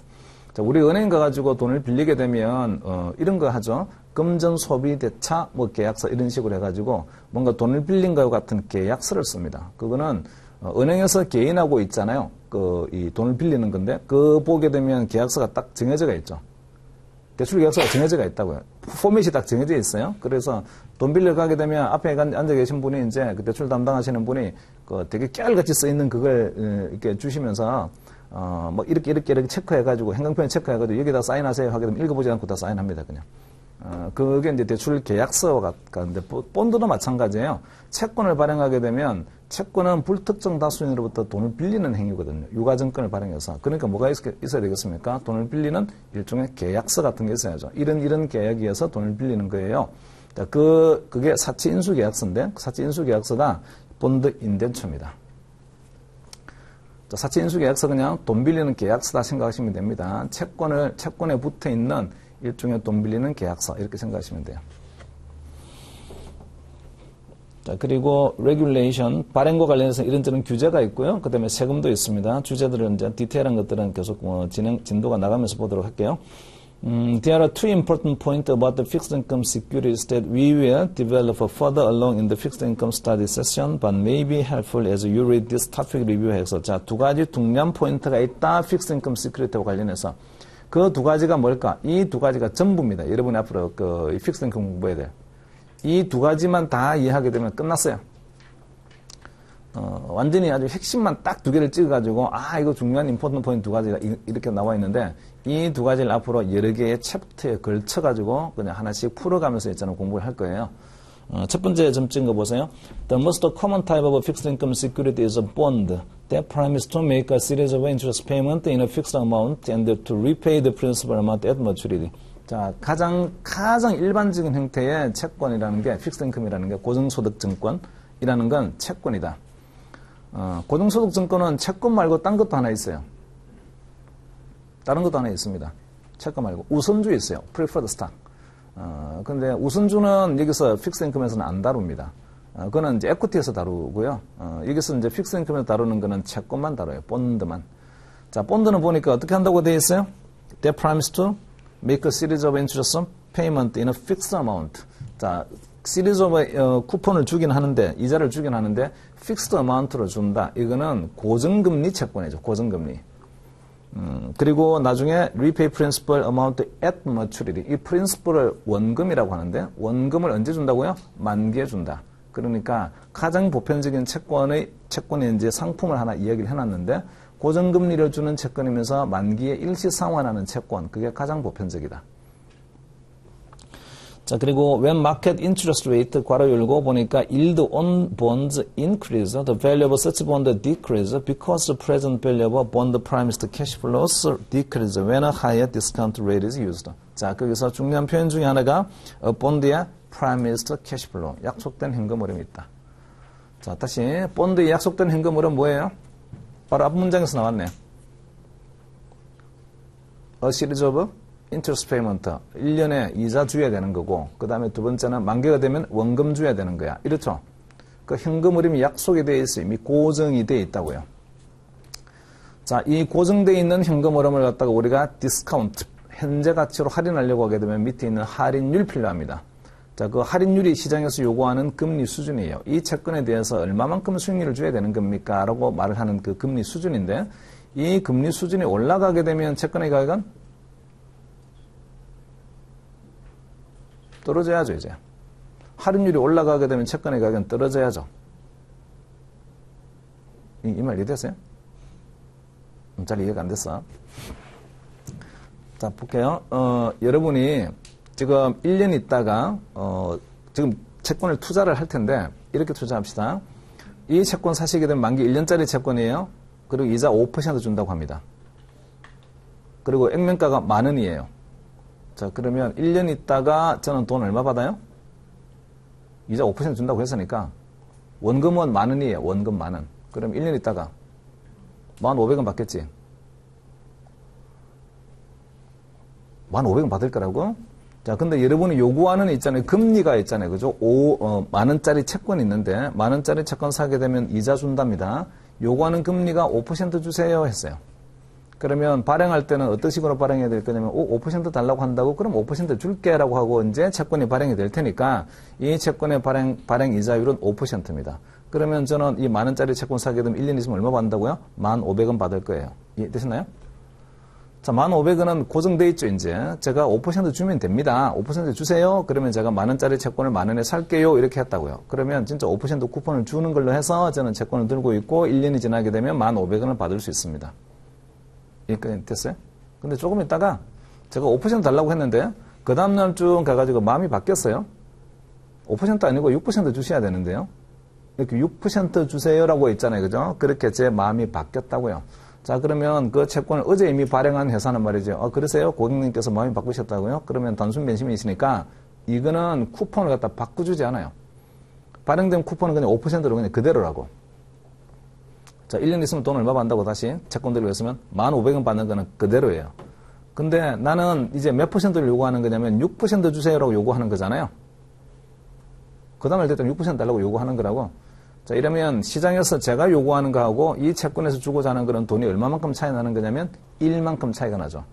자, 우리 은행 가가지고 돈을 빌리게 되면 이런 거 하죠. 금전 소비 대차 뭐 계약서 이런 식으로 해가지고 뭔가 돈을 빌린 것과 같은 계약서를 씁니다. 그거는 은행에서 개인하고 있잖아요. 이 돈을 빌리는 건데 그 보게 되면 계약서가 딱 정해져가 있죠. 대출 계약서가 정해져가 있다고요. 포맷이 딱 정해져 있어요. 그래서 돈 빌려 가게 되면 앞에 앉아 계신 분이 이제 그 대출 담당하시는 분이 그 되게 깨알같이 써 있는 그걸 이렇게 주시면서 뭐 이렇게 체크해가지고 행정편에 체크해가지고 여기다 사인하세요 하게 되면 읽어보지 않고 다 사인합니다 그냥. 그게 이제 대출 계약서가 같은데 본드도 마찬가지예요. 채권을 발행하게 되면 채권은 불특정 다수인으로부터 돈을 빌리는 행위거든요. 유가증권을 발행해서. 그러니까 뭐가 있어야 되겠습니까? 돈을 빌리는 일종의 계약서 같은 게 있어야죠. 이런 계약에 의해서 돈을 빌리는 거예요. 자, 그게 사치인수계약서인데 사치인수계약서가 본드 인덴처입니다. 사치인수계약서 그냥 돈 빌리는 계약서다 생각하시면 됩니다. 채권에 붙어 있는 일종의 돈 빌리는 계약서 이렇게 생각하시면 돼요. 자, 그리고 regulation, 발행과 관련해서 이런저런 규제가 있고요. 그 다음에 세금도 있습니다. 주제들은 이제 디테일한 것들은 계속 진도가 나가면서 보도록 할게요. There are two important points about the fixed income securities that we will develop further along in the fixed income study session, but may be helpful as you read this topic review 해서 자, 두 가지 중요한 포인트가 있다. fixed income security와 관련해서. 그 두 가지가 뭘까? 이 두 가지가 전부입니다. 여러분이 앞으로 그 fixed income 공부해야 돼요. 이 두 가지만 다 이해하게 되면 끝났어요. 완전히 아주 핵심만 딱 두 개를 찍어가지고, 이거 중요한 임포턴트 포인트 두 가지가 이렇게 나와 있는데, 이 두 가지를 앞으로 여러 개의 챕터에 걸쳐가지고, 그냥 하나씩 풀어가면서 있잖아요. 공부를 할 거예요. 첫 번째 점 찍은 거 보세요. The most common type of fixed income security is a bond that promises to make a series of interest payments in a fixed amount and to repay the principal amount at maturity. 자, 가장 일반적인 형태의 채권이라는 게, 픽스드 인컴이라는 게 고정소득 증권이라는 건 채권이다. 고정소득 증권은 채권 말고 딴 것도 하나 있어요. 다른 것도 하나 있습니다. 채권 말고. 우선주 있어요. preferred stock. 근데 우선주는 여기서 픽스드 인컴에서는 안 다룹니다. 그거는 이제 에퀴티에서 다루고요. 여기서 이제 픽스드 인컴에서 다루는 거는 채권만 다뤄요. 본드만. 자, 본드는 보니까 어떻게 한다고 되어 있어요? They promise to make a series of interest payment in a fixed amount. 자, 시리즈 오브 쿠폰을 주긴 하는데, 이자를 주긴 하는데, 픽스드 어마운트로 준다. 이거는 고정금리 채권이죠. 고정금리. 그리고 나중에 repay principal amount at maturity. 이 principal을 원금이라고 하는데, 원금을 언제 준다고요? 만기에 준다. 그러니까 가장 보편적인 채권의 이제 상품을 하나 이야기를 해놨는데, 고정금리를 주는 채권이면서 만기에 일시 상환하는 채권. 그게 가장 보편적이다. 자, 그리고 when market interest rate 괄호 열고 보니까 yield on bonds increase, the value of such bond decrease because the present value of bond promised cash flows decrease when a higher discount rate is used. 자, 거기서 중요한 표현 중에 하나가 bond의 promised cash flow, 약속된 현금 흐름이 있다. 자, 다시 bond의 약속된 현금 흐름 뭐예요? 바로 앞 문장에서 나왔네요. A series of interest payment, 1년에 이자 줘야 되는 거고, 그 다음에 두 번째는 만기가 되면 원금 줘야 되는 거야. 이렇죠? 그 현금 흐름이 약속이 되어 있어요. 이미 고정이 되어 있다고요. 자, 이 고정되어 있는 현금 흐름을 갖다가 우리가 디스카운트, 현재 가치로 할인하려고 하게 되면 밑에 있는 할인율 필요합니다. 자, 그 할인율이 시장에서 요구하는 금리 수준이에요. 이 채권에 대해서 얼마만큼 수익률을 줘야 되는 겁니까? 라고 말을 하는 그 금리 수준인데, 이 금리 수준이 올라가게 되면 채권의 가격은 떨어져야죠, 이제. 할인율이 올라가게 되면 채권의 가격은 떨어져야죠. 이 말 이해됐어요? 잘 이해가 안 됐어. 자, 볼게요. 여러분이 지금 1년 있다가, 지금 채권을 투자를 할 텐데, 이렇게 투자합시다. 이 채권 사시게 되면 만기 1년짜리 채권이에요. 그리고 이자 5% 준다고 합니다. 그리고 액면가가 10,000원이에요. 자, 그러면 1년 있다가 저는 돈 얼마 받아요? 이자 5% 준다고 했으니까 원금은 10,000원이에요. 원금 10,000원. 그럼 1년 있다가 1,500원 받겠지. 1,500원 받을 거라고? 자, 근데 여러분이 요구하는 있잖아요. 금리가 있잖아요. 그죠? 10,000원짜리 채권이 있는데 10,000원짜리 채권 사게 되면 이자 준답니다. 요구하는 금리가 5% 주세요 했어요. 그러면 발행할 때는 어떤 식으로 발행해야 될 거냐면 5% 달라고 한다고 그럼 5% 줄게라고 하고 이제 채권이 발행이 될 테니까 이 채권의 발행 이자율은 5%입니다. 그러면 저는 이 10,000원짜리 채권 사게 되면 1년 있으면 얼마 받는다고요? 1,500원 받을 거예요. 이해되셨나요? 자, 1,500원은 고정돼 있죠, 이제. 제가 5% 주면 됩니다. 5% 주세요. 그러면 제가 10,000원짜리 채권을 10,000원에 살게요. 이렇게 했다고요. 그러면 진짜 5% 쿠폰을 주는 걸로 해서 저는 채권을 들고 있고 1년이 지나게 되면 1,500원을 받을 수 있습니다. 이해까지 됐어요? 근데 조금 있다가 제가 5% 달라고 했는데 그 다음날 쭉 가가지고 마음이 바뀌었어요. 5% 아니고 6% 주셔야 되는데요. 이렇게 6% 주세요라고 있잖아요. 그죠? 그렇게 제 마음이 바뀌었다고요. 자, 그러면 그 채권을 어제 이미 발행한 회사는 말이죠. 그러세요? 고객님께서 마음이 바꾸셨다고요? 그러면 단순 변심이시니까 이거는 쿠폰을 갖다 바꾸주지 않아요. 발행된 쿠폰은 그냥 5%로 그냥 그대로라고. 자, 1년 있으면 돈 얼마 받는다고 다시 채권들을 했으면 1,500원 받는 거는 그대로예요. 근데 나는 이제 몇 %를 요구하는 거냐면 6% 주세요라고 요구하는 거잖아요. 그 다음날 됐더니 6% 달라고 요구하는 거라고. 자, 이러면 시장에서 제가 요구하는 거하고 이 채권에서 주고자 하는 그런 돈이 얼마만큼 차이 나는 거냐면 1만큼 차이가 나죠.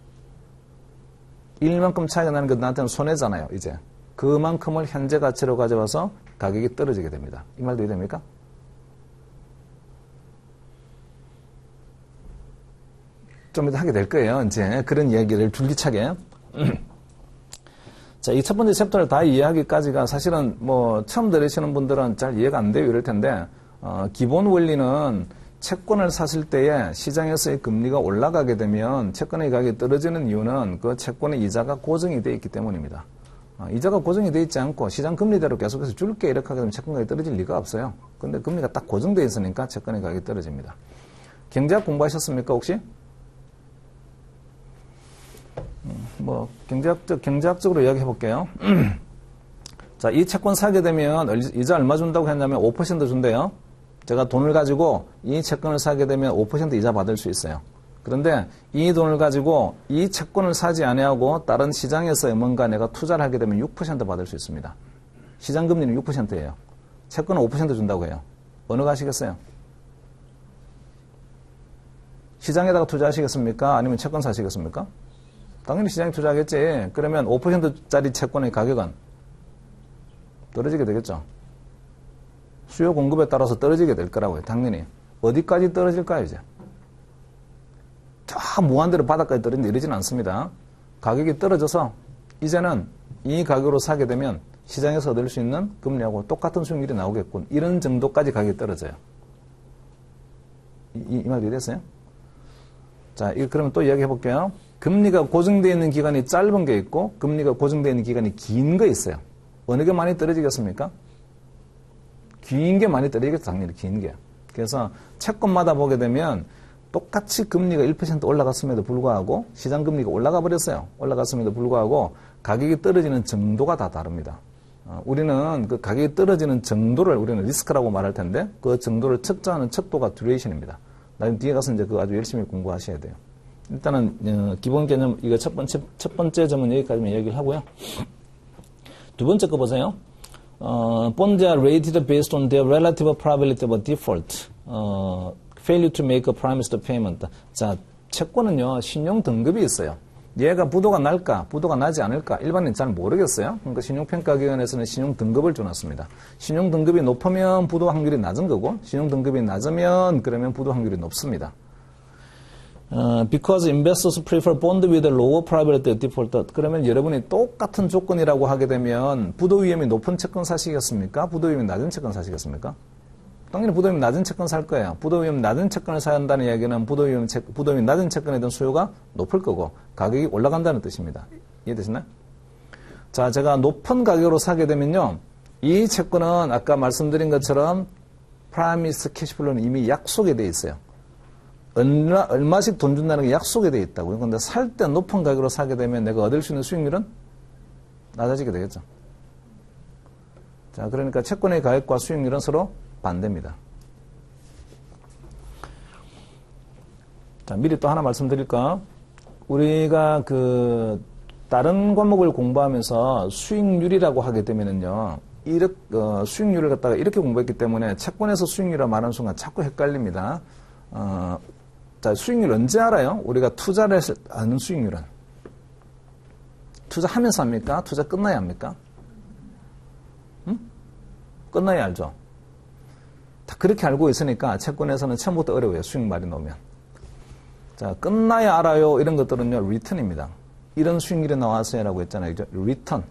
1만큼 차이가 나는 게 나한테는 손해잖아요, 이제. 그만큼을 현재 가치로 가져와서 가격이 떨어지게 됩니다. 이 말도 이해됩니까? 좀 이따 하게 될 거예요, 이제. 그런 이야기를 줄기차게. 자, 이 첫 번째 챕터를 다 이해하기까지가 사실은 뭐 처음 들으시는 분들은 잘 이해가 안 돼요, 이럴 텐데, 기본 원리는 채권을 샀을 때에 시장에서의 금리가 올라가게 되면 채권의 가격이 떨어지는 이유는 그 채권의 이자가 고정이 되어 있기 때문입니다. 이자가 고정이 되어 있지 않고 시장 금리대로 계속해서 줄게 이렇게 하게 되면 채권 가격이 떨어질 리가 없어요. 근데 금리가 딱 고정되어 있으니까 채권의 가격이 떨어집니다. 경제학 공부하셨습니까, 혹시? 뭐 경제학적으로 이야기해 볼게요. 자, 이 채권 사게 되면 이자 얼마 준다고 했냐면 5% 준대요. 제가 돈을 가지고 이 채권을 사게 되면 5% 이자 받을 수 있어요. 그런데 이 돈을 가지고 이 채권을 사지 아니하고 다른 시장에서 뭔가 내가 투자를 하게 되면 6% 받을 수 있습니다. 시장 금리는 6%예요. 채권은 5% 준다고 해요. 어느 거 하시겠어요? 시장에다가 투자하시겠습니까? 아니면 채권 사시겠습니까? 당연히 시장에 투자하겠지. 그러면 5%짜리 채권의 가격은 떨어지게 되겠죠. 수요 공급에 따라서 떨어지게 될 거라고요. 당연히. 어디까지 떨어질까요, 이제? 저 무한대로 바닥까지 떨어진다 이러지는 않습니다. 가격이 떨어져서 이제는 이 가격으로 사게 되면 시장에서 얻을 수 있는 금리하고 똑같은 수익률이 나오겠군. 이런 정도까지 가격이 떨어져요. 이 말 이해됐어요? 자, 그러면 또 이야기해 볼게요. 금리가 고정되어 있는 기간이 짧은 게 있고 금리가 고정되어 있는 기간이 긴 거 있어요. 어느 게 많이 떨어지겠습니까? 긴 게 많이 떨어지겠죠. 당연히 긴 게. 그래서 채권마다 보게 되면 똑같이 금리가 1% 올라갔음에도 불구하고 시장 금리가 올라가 버렸어요. 올라갔음에도 불구하고 가격이 떨어지는 정도가 다 다릅니다. 우리는 그 가격이 떨어지는 정도를 우리는 리스크라고 말할 텐데 그 정도를 측정하는 척도가 듀레이션입니다. 나중에 뒤에 가서 이제 그거 아주 열심히 공부하셔야 돼요. 일단은 기본 개념 이거 첫 번째 점은 여기까지만 얘기를 하고요. 두 번째 거 보세요. Bonds are rated based on their relative probability of default. Failure to make a promised payment. 자, 채권은요 신용 등급이 있어요. 얘가 부도가 날까, 부도가 나지 않을까 일반인은 잘 모르겠어요. 그러니까 신용평가기관에서는 신용 등급을 줘놨습니다. 신용 등급이 높으면 부도 확률이 낮은 거고, 신용 등급이 낮으면 그러면 부도 확률이 높습니다. Because investors prefer bond with a lower probability of default. 그러면 여러분이 똑같은 조건이라고 하게 되면 부도 위험이 높은 채권 사시겠습니까? 부도 위험이 낮은 채권 사시겠습니까? 당연히 부도 위험 낮은 채권 살 거예요. 부도 위험 낮은 채권을 사야 한다는 이야기는 부도 위험 낮은 채권에 대한 수요가 높을 거고 가격이 올라간다는 뜻입니다. 이해되시나요? 자, 제가 높은 가격으로 사게 되면요. 이 채권은 아까 말씀드린 것처럼 프라미스 캐시플로는 이미 약속이 되어 있어요. 얼마씩 돈 준다는 게 약속이 되어 있다고요. 그런데 살 때 높은 가격으로 사게 되면 내가 얻을 수 있는 수익률은 낮아지게 되겠죠. 자, 그러니까 채권의 가격과 수익률은 서로 반대입니다. 자, 미리 또 하나 말씀드릴까? 우리가 다른 과목을 공부하면서 수익률이라고 하게 되면은요, 수익률을 갖다가 이렇게 공부했기 때문에 채권에서 수익률이라 말하는 순간 자꾸 헷갈립니다. 자, 수익률 언제 알아요? 우리가 투자를 했을 때 아는 수익률은. 투자하면서 합니까? 투자 끝나야 합니까? 응? 끝나야 알죠? 다 그렇게 알고 있으니까 채권에서는 처음부터 어려워요. 수익 말이 나오면. 자, 끝나야 알아요. 이런 것들은요, 리턴입니다. 이런 수익률이 나왔어요라고 했잖아요. 리턴.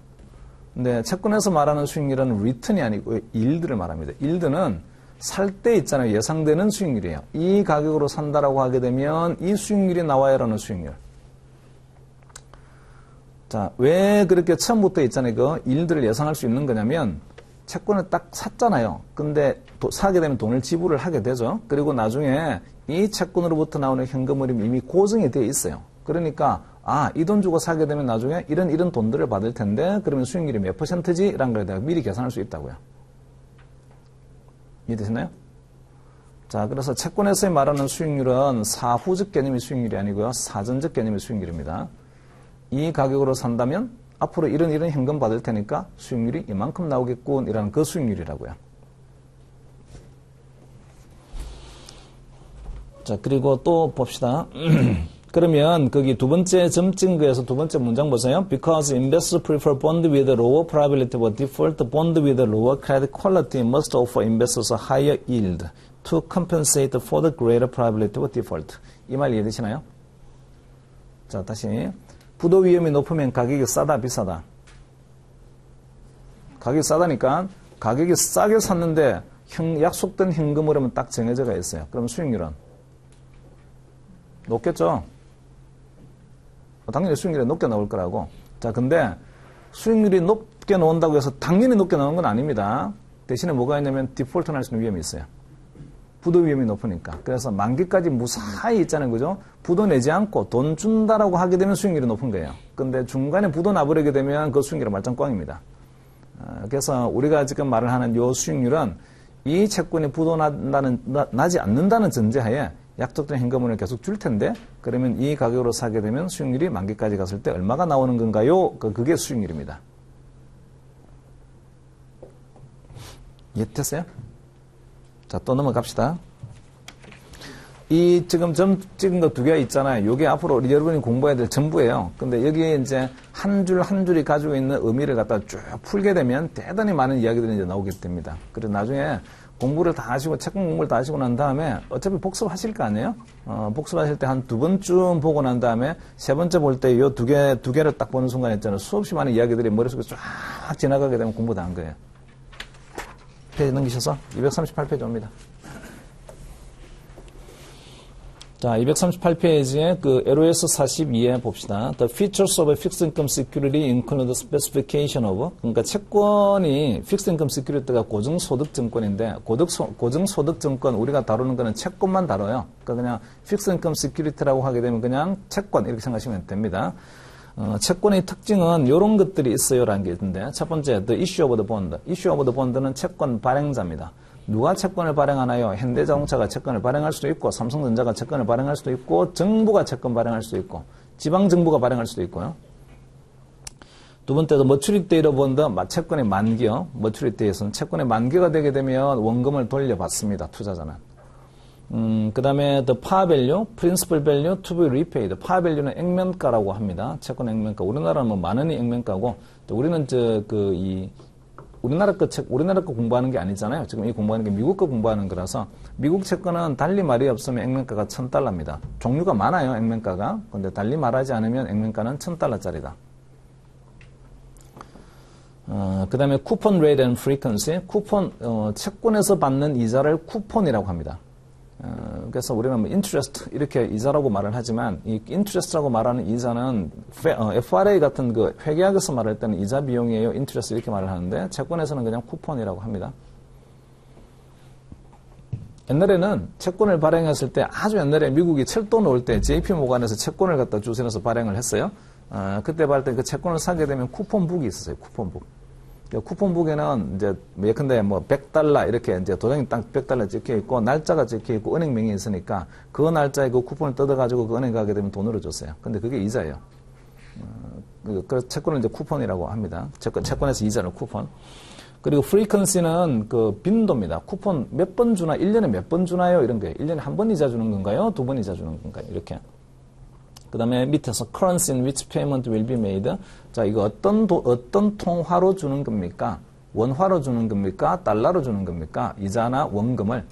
근데 채권에서 말하는 수익률은 리턴이 아니고 일드를 말합니다. 일드는 살 때 있잖아요. 예상되는 수익률이에요. 이 가격으로 산다라고 하게 되면 이 수익률이 나와야라는 수익률. 자, 왜 그렇게 처음부터 있잖아요. 그 일들을 예상할 수 있는 거냐면 채권을 딱 샀잖아요. 근데 사게 되면 돈을 지불을 하게 되죠. 그리고 나중에 이 채권으로부터 나오는 현금 흐름이 이미 고정이 되어 있어요. 그러니까 이 돈 주고 사게 되면 나중에 이런 돈들을 받을 텐데 그러면 수익률이 몇 %지? 라는 걸 내가 미리 계산할 수 있다고요. 이해되셨나요? 자, 그래서 채권에서 말하는 수익률은 사후적 개념의 수익률이 아니고요. 사전적 개념의 수익률입니다. 이 가격으로 산다면 앞으로 이런 현금 받을 테니까 수익률이 이만큼 나오겠군 이라는 그 수익률이라고요. 자, 그리고 또 봅시다. 그러면 거기 두 번째 점 찍은 거에서 두 번째 문장 보세요. Because investors prefer bond with lower probability of default, bond with lower credit quality must offer investors a higher yield to compensate for the greater probability of default. 이 말 이해되시나요? 자, 다시. 부도 위험이 높으면 가격이 싸다, 비싸다? 가격이 싸다니까 가격이 싸게 샀는데 약속된 현금 흐름은 딱 정해져가 있어요. 그럼 수익률은? 높겠죠? 당연히 수익률이 높게 나올 거라고. 자, 근데 수익률이 높게 나온다고 해서 당연히 높게 나오는 건 아닙니다. 대신에 뭐가 있냐면 디폴트 날 수 있는 위험이 있어요. 부도 위험이 높으니까. 그래서 만기까지 무사히 있잖아요. 그죠? 부도 내지 않고 돈 준다라고 하게 되면 수익률이 높은 거예요. 근데 중간에 부도 나버리게 되면 그 수익률은 말짱 꽝입니다. 그래서 우리가 지금 말을 하는 요 수익률은 이 채권이 부도 나지 않는다는 전제하에 약속된 현금을 계속 줄 텐데 그러면 이 가격으로 사게 되면 수익률이 만기까지 갔을 때 얼마가 나오는 건가요? 그게 수익률입니다. 이해됐어요? 자, 또 넘어갑시다. 이 지금 점 찍은 거 두 개 있잖아요. 요게 앞으로 여러분이 공부해야 될 전부예요. 근데 여기에 이제 한 줄 한 줄이 가지고 있는 의미를 갖다 쭉 풀게 되면 대단히 많은 이야기들이 이제 나오게 됩니다. 그래서 나중에 공부를 다 하시고 채권 공부를 다 하시고 난 다음에 어차피 복습하실 거 아니에요? 복습하실 때 한 두 번쯤 보고 난 다음에 세 번째 볼 때 요 두 개를 딱 보는 순간 있잖아요. 수없이 많은 이야기들이 머릿속에 쫙 지나가게 되면 공부 다 한 거예요. 페이지 넘기셔서 238페이지 옵니다. 자, 238페이지에 그 LOS 42에 봅시다. The features of a fixed income security include the specification of. 그러니까 채권이 fixed income security가 고정소득 증권인데 고정소득 증권 우리가 다루는 거는 채권만 다뤄요. 그러니까 그냥 fixed income security라고 하게 되면 그냥 채권 이렇게 생각하시면 됩니다. 채권의 특징은 이런 것들이 있어요라는 게 있는데 첫 번째 the issue of the bond. issue of the bond는 채권 발행자입니다. 누가 채권을 발행하나요? 현대자동차가 채권을 발행할 수도 있고 삼성전자가 채권을 발행할 수도 있고 정부가 채권 발행할 수도 있고 지방정부가 발행할 수도 있고요. 두 번째도 maturity date bond, 채권의 만기요. maturity date에서는 채권의 만기가 되게 되면 원금을 돌려받습니다. 투자자는. 그 다음에 the par value, principal value to be repaid. par value는 액면가라고 합니다. 채권 액면가. 우리나라는 뭐 만 원이 액면가고 우리는 우리나라 거 공부하는 게 아니잖아요. 지금 이 공부하는 게 미국 거 공부하는 거라서 미국 채권은 달리 말이 없으면 액면가가 $1,000입니다. 종류가 많아요. 액면가가. 근데 달리 말하지 않으면 액면가는 $1,000짜리다. 그 다음에 쿠폰 rate and frequency. 쿠폰, 채권에서 받는 이자를 쿠폰이라고 합니다. 그래서 우리는 뭐 interest 이렇게 이자라고 말을 하지만 이 interest라고 말하는 이자는 FRA 같은 그 회계학에서 말할 때는 이자 비용이에요. interest 이렇게 말을 하는데 채권에서는 그냥 쿠폰이라고 합니다. 옛날에는 채권을 발행했을 때 아주 옛날에 미국이 철도 놓을 때 JP 모간에서 채권을 갖다 주선해서 발행을 했어요. 그때 발할 때 그 채권을 사게 되면 쿠폰북이 있었어요. 쿠폰북. 쿠폰북에는 이제 예컨대 뭐 $100 이렇게 이제 도장이 딱 $100 찍혀 있고 날짜가 찍혀 있고 은행명이 있으니까 그 날짜에 그 쿠폰을 뜯어가지고 그 은행 가게 되면 돈으로 줬어요. 근데 그게 이자예요. 그래서 채권을 이제 쿠폰이라고 합니다. 채권에서 이자를 쿠폰. 그리고 frequency는 그 빈도입니다. 쿠폰 몇 번 주나, 1년에 몇 번 주나요? 이런 거예요. 1년에 한 번 이자 주는 건가요? 두 번 이자 주는 건가요? 이렇게. 그 다음에 밑에서 currency in which payment will be made. 자, 이거 어떤 통화로 주는 겁니까? 원화로 주는 겁니까? 달러로 주는 겁니까? 이자나 원금을.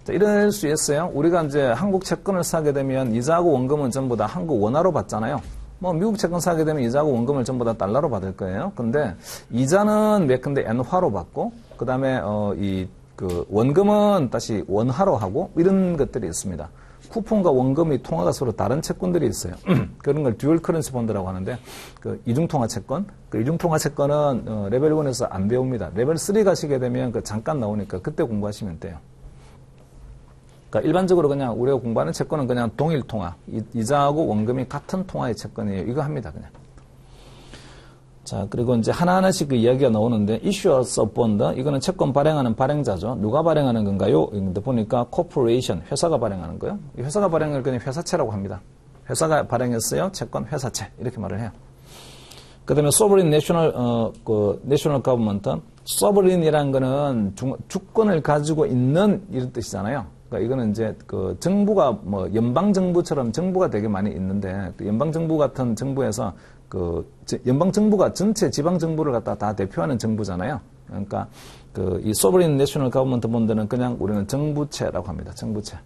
자, 이럴 수 있어요. 우리가 이제 한국 채권을 사게 되면 이자하고 원금은 전부 다 한국 원화로 받잖아요. 뭐 미국 채권 사게 되면 이자하고 원금을 전부 다 달러로 받을 거예요. 근데 이자는 예컨대 엔화로 받고, 그 다음에 원금은 다시 원화로 하고 이런 것들이 있습니다. 쿠폰과 원금이 통화가 서로 다른 채권들이 있어요. 그런 걸 듀얼 커런시 펀드라고 하는데 그 이중통화 채권. 그 이중통화 채권은 레벨 1에서 안 배웁니다. 레벨 3 가시게 되면 그 잠깐 나오니까 그때 공부하시면 돼요. 그러니까 일반적으로 그냥 우리가 공부하는 채권은 그냥 동일 통화, 이자하고 원금이 같은 통화의 채권이에요. 이거 합니다, 그냥. 자, 그리고 이제 하나하나씩 그 이야기가 나오는데, issuers of bond, 이거는 채권 발행하는 발행자죠. 누가 발행하는 건가요? 근데 보니까 corporation, 회사가 발행하는 거예요. 이 회사가 발행을 그냥 회사채라고 합니다. 회사가 발행했어요. 채권 회사채. 이렇게 말을 해요. 그다음에 sovereign national government, sovereign이라는 거는 주권을 가지고 있는 이런 뜻이잖아요. 그러니까 이거는 이제 그 정부가 뭐 연방 정부처럼 정부가 되게 많이 있는데 그 연방 정부 같은 정부에서 그 연방 정부가 전체 지방 정부를 갖다 다 대표하는 정부잖아요. 그러니까 그 이 sovereign national government 본드는 그냥 우리는 정부채라고 합니다. 정부채.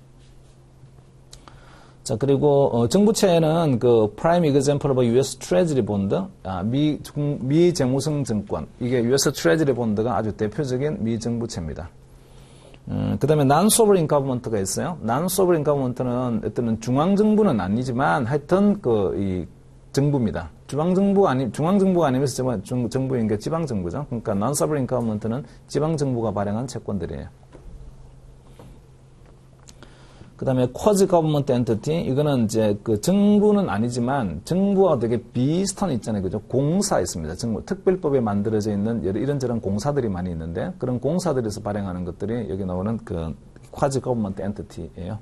자, 그리고 정부채는 그 prime example of US Treasury bond, 미 재무성 증권. 이게 US Treasury bond가 아주 대표적인 미 정부채입니다. 그 다음에 non-sovereign government가 있어요. non-sovereign government는 어떤 중앙정부는 아니지만 하여튼 이 정부입니다. 중앙정부가 아니면서 정부인 게 지방정부죠. 그러니까 non-sovereign government는 지방정부가 발행한 채권들이에요. 그 다음에 quasi government entity, 이거는 이제 그 정부는 아니지만 정부와 되게 비슷한 있잖아요. 그죠? 공사 있습니다. 정부, 특별법에 만들어져 있는 이런저런 공사들이 많이 있는데 그런 공사들에서 발행하는 것들이 여기 나오는 그 quasi government entity예요.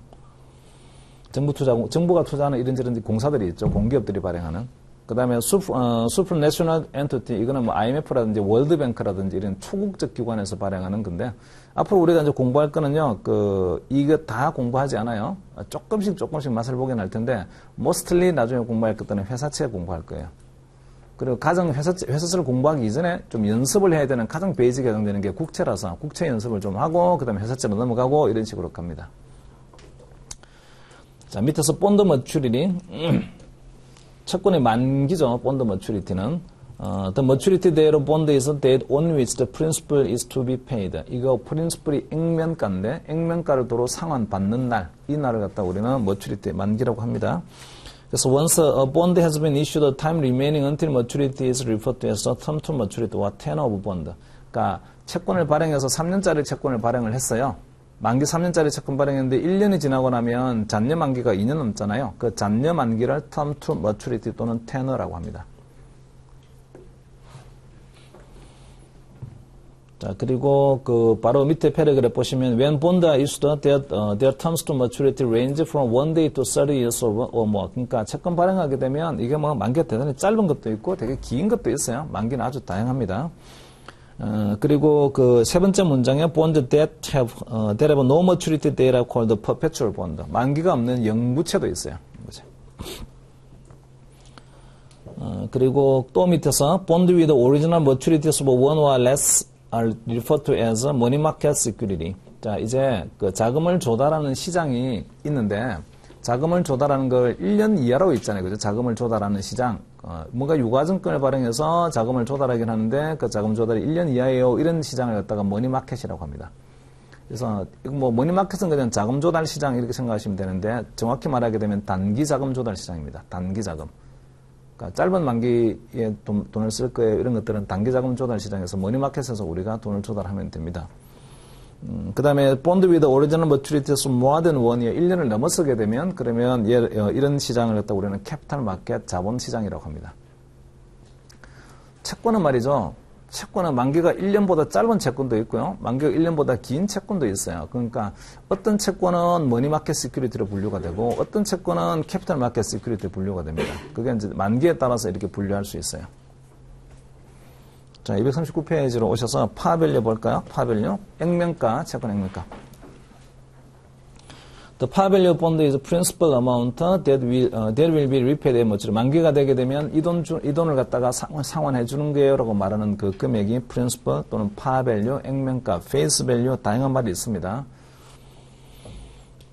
정부가 투자하는 이런저런 공사들이 있죠. 공기업들이 발행하는. 그 다음에 supranational entity, 이거는 뭐 IMF라든지 월드뱅크라든지 이런 초국적 기관에서 발행하는 건데, 앞으로 우리가 이제 공부할 거는요, 이거 다 공부하지 않아요. 조금씩 맛을 보긴 할 텐데, mostly 나중에 공부할 것들은 회사채 공부할 거예요. 그리고 가장 회사채를 공부하기 이전에 좀 연습을 해야 되는 가장 베이직에 해당되는 게 국채라서, 국채 연습을 좀 하고, 그 다음에 회사채로 넘어가고, 이런 식으로 갑니다. 자, 밑에서 본드 머추리티. 채권의 만기죠. 본드 머추리티는. The maturity date of bond is the date on which the principal is to be paid. 이거 프린시플이 액면가인데 액면가를 도로 상환받는 날, 이 날을 갖다 우리는 maturity 만기라고 합니다. 그래서 once a bond has been issued, the time remaining until maturity is referred to as the term to maturity와 tenor of bond. 그러니까 채권을 발행해서 3년짜리 채권을 발행을 했어요. 만기 3년짜리 채권 발행했는데 1년이 지나고 나면 잔여 만기가 2년 넘잖아요. 그 잔여 만기를 term to maturity 또는 tenor라고 합니다. 자, 그리고 바로 밑에 패러그래프 보시면 when bond are issued, their terms to maturity range from 1 day to 30 years or more. 그러니까 채권 발행하게 되면 이게 뭐 만기가 대단히 짧은 것도 있고 되게 긴 것도 있어요. 만기는 아주 다양합니다. 그리고 그 세 번째 문장에 bond that have no maturity date are called perpetual bond. 만기가 없는 영부채도 있어요. 그리고 또 밑에서 bond with original maturities of 1 or less are referred to as money market security. 자, 이제 그 자금을 조달하는 시장이 있는데 자금을 조달하는 걸 1년 이하로 있잖아요. 그죠? 자금을 조달하는 시장. 뭔가 유가증권을 발행해서 자금을 조달하긴 하는데 그 자금 조달이 1년 이하예요. 이런 시장을 갖다가 머니마켓이라고 합니다. 그래서 뭐 머니마켓은 그냥 자금 조달 시장 이렇게 생각하시면 되는데 정확히 말하게 되면 단기 자금 조달 시장입니다. 단기 자금. 그러니까 짧은 만기에 돈을 쓸 거예요. 이런 것들은 단기 자금 조달 시장에서 머니마켓에서 우리가 돈을 조달하면 됩니다. 그 다음에 bond with original maturities more than 1 year, 1년을 넘어서게 되면 그러면 이런 시장을 갖다 우리는 캐피탈 마켓 자본 시장이라고 합니다. 채권은 말이죠. 채권은 만기가 1년보다 짧은 채권도 있고요. 만기가 1년보다 긴 채권도 있어요. 그러니까 어떤 채권은 머니마켓 시큐리티로 분류가 되고 어떤 채권은 캐피탈 마켓 시큐리티로 분류가 됩니다. 그게 이제 만기에 따라서 이렇게 분류할 수 있어요. 자, 239페이지로 오셔서 파밸류 볼까요? 파밸류. 액면가, 채권 액면가. The par value bond is principal amount that will be repaid at maturity. 만기가 되게 되면 이 돈을 갖다가 상환해 주는 거예요라고 말하는 그 금액이 principal 또는 par value, 액면가, face value 다양한 말이 있습니다.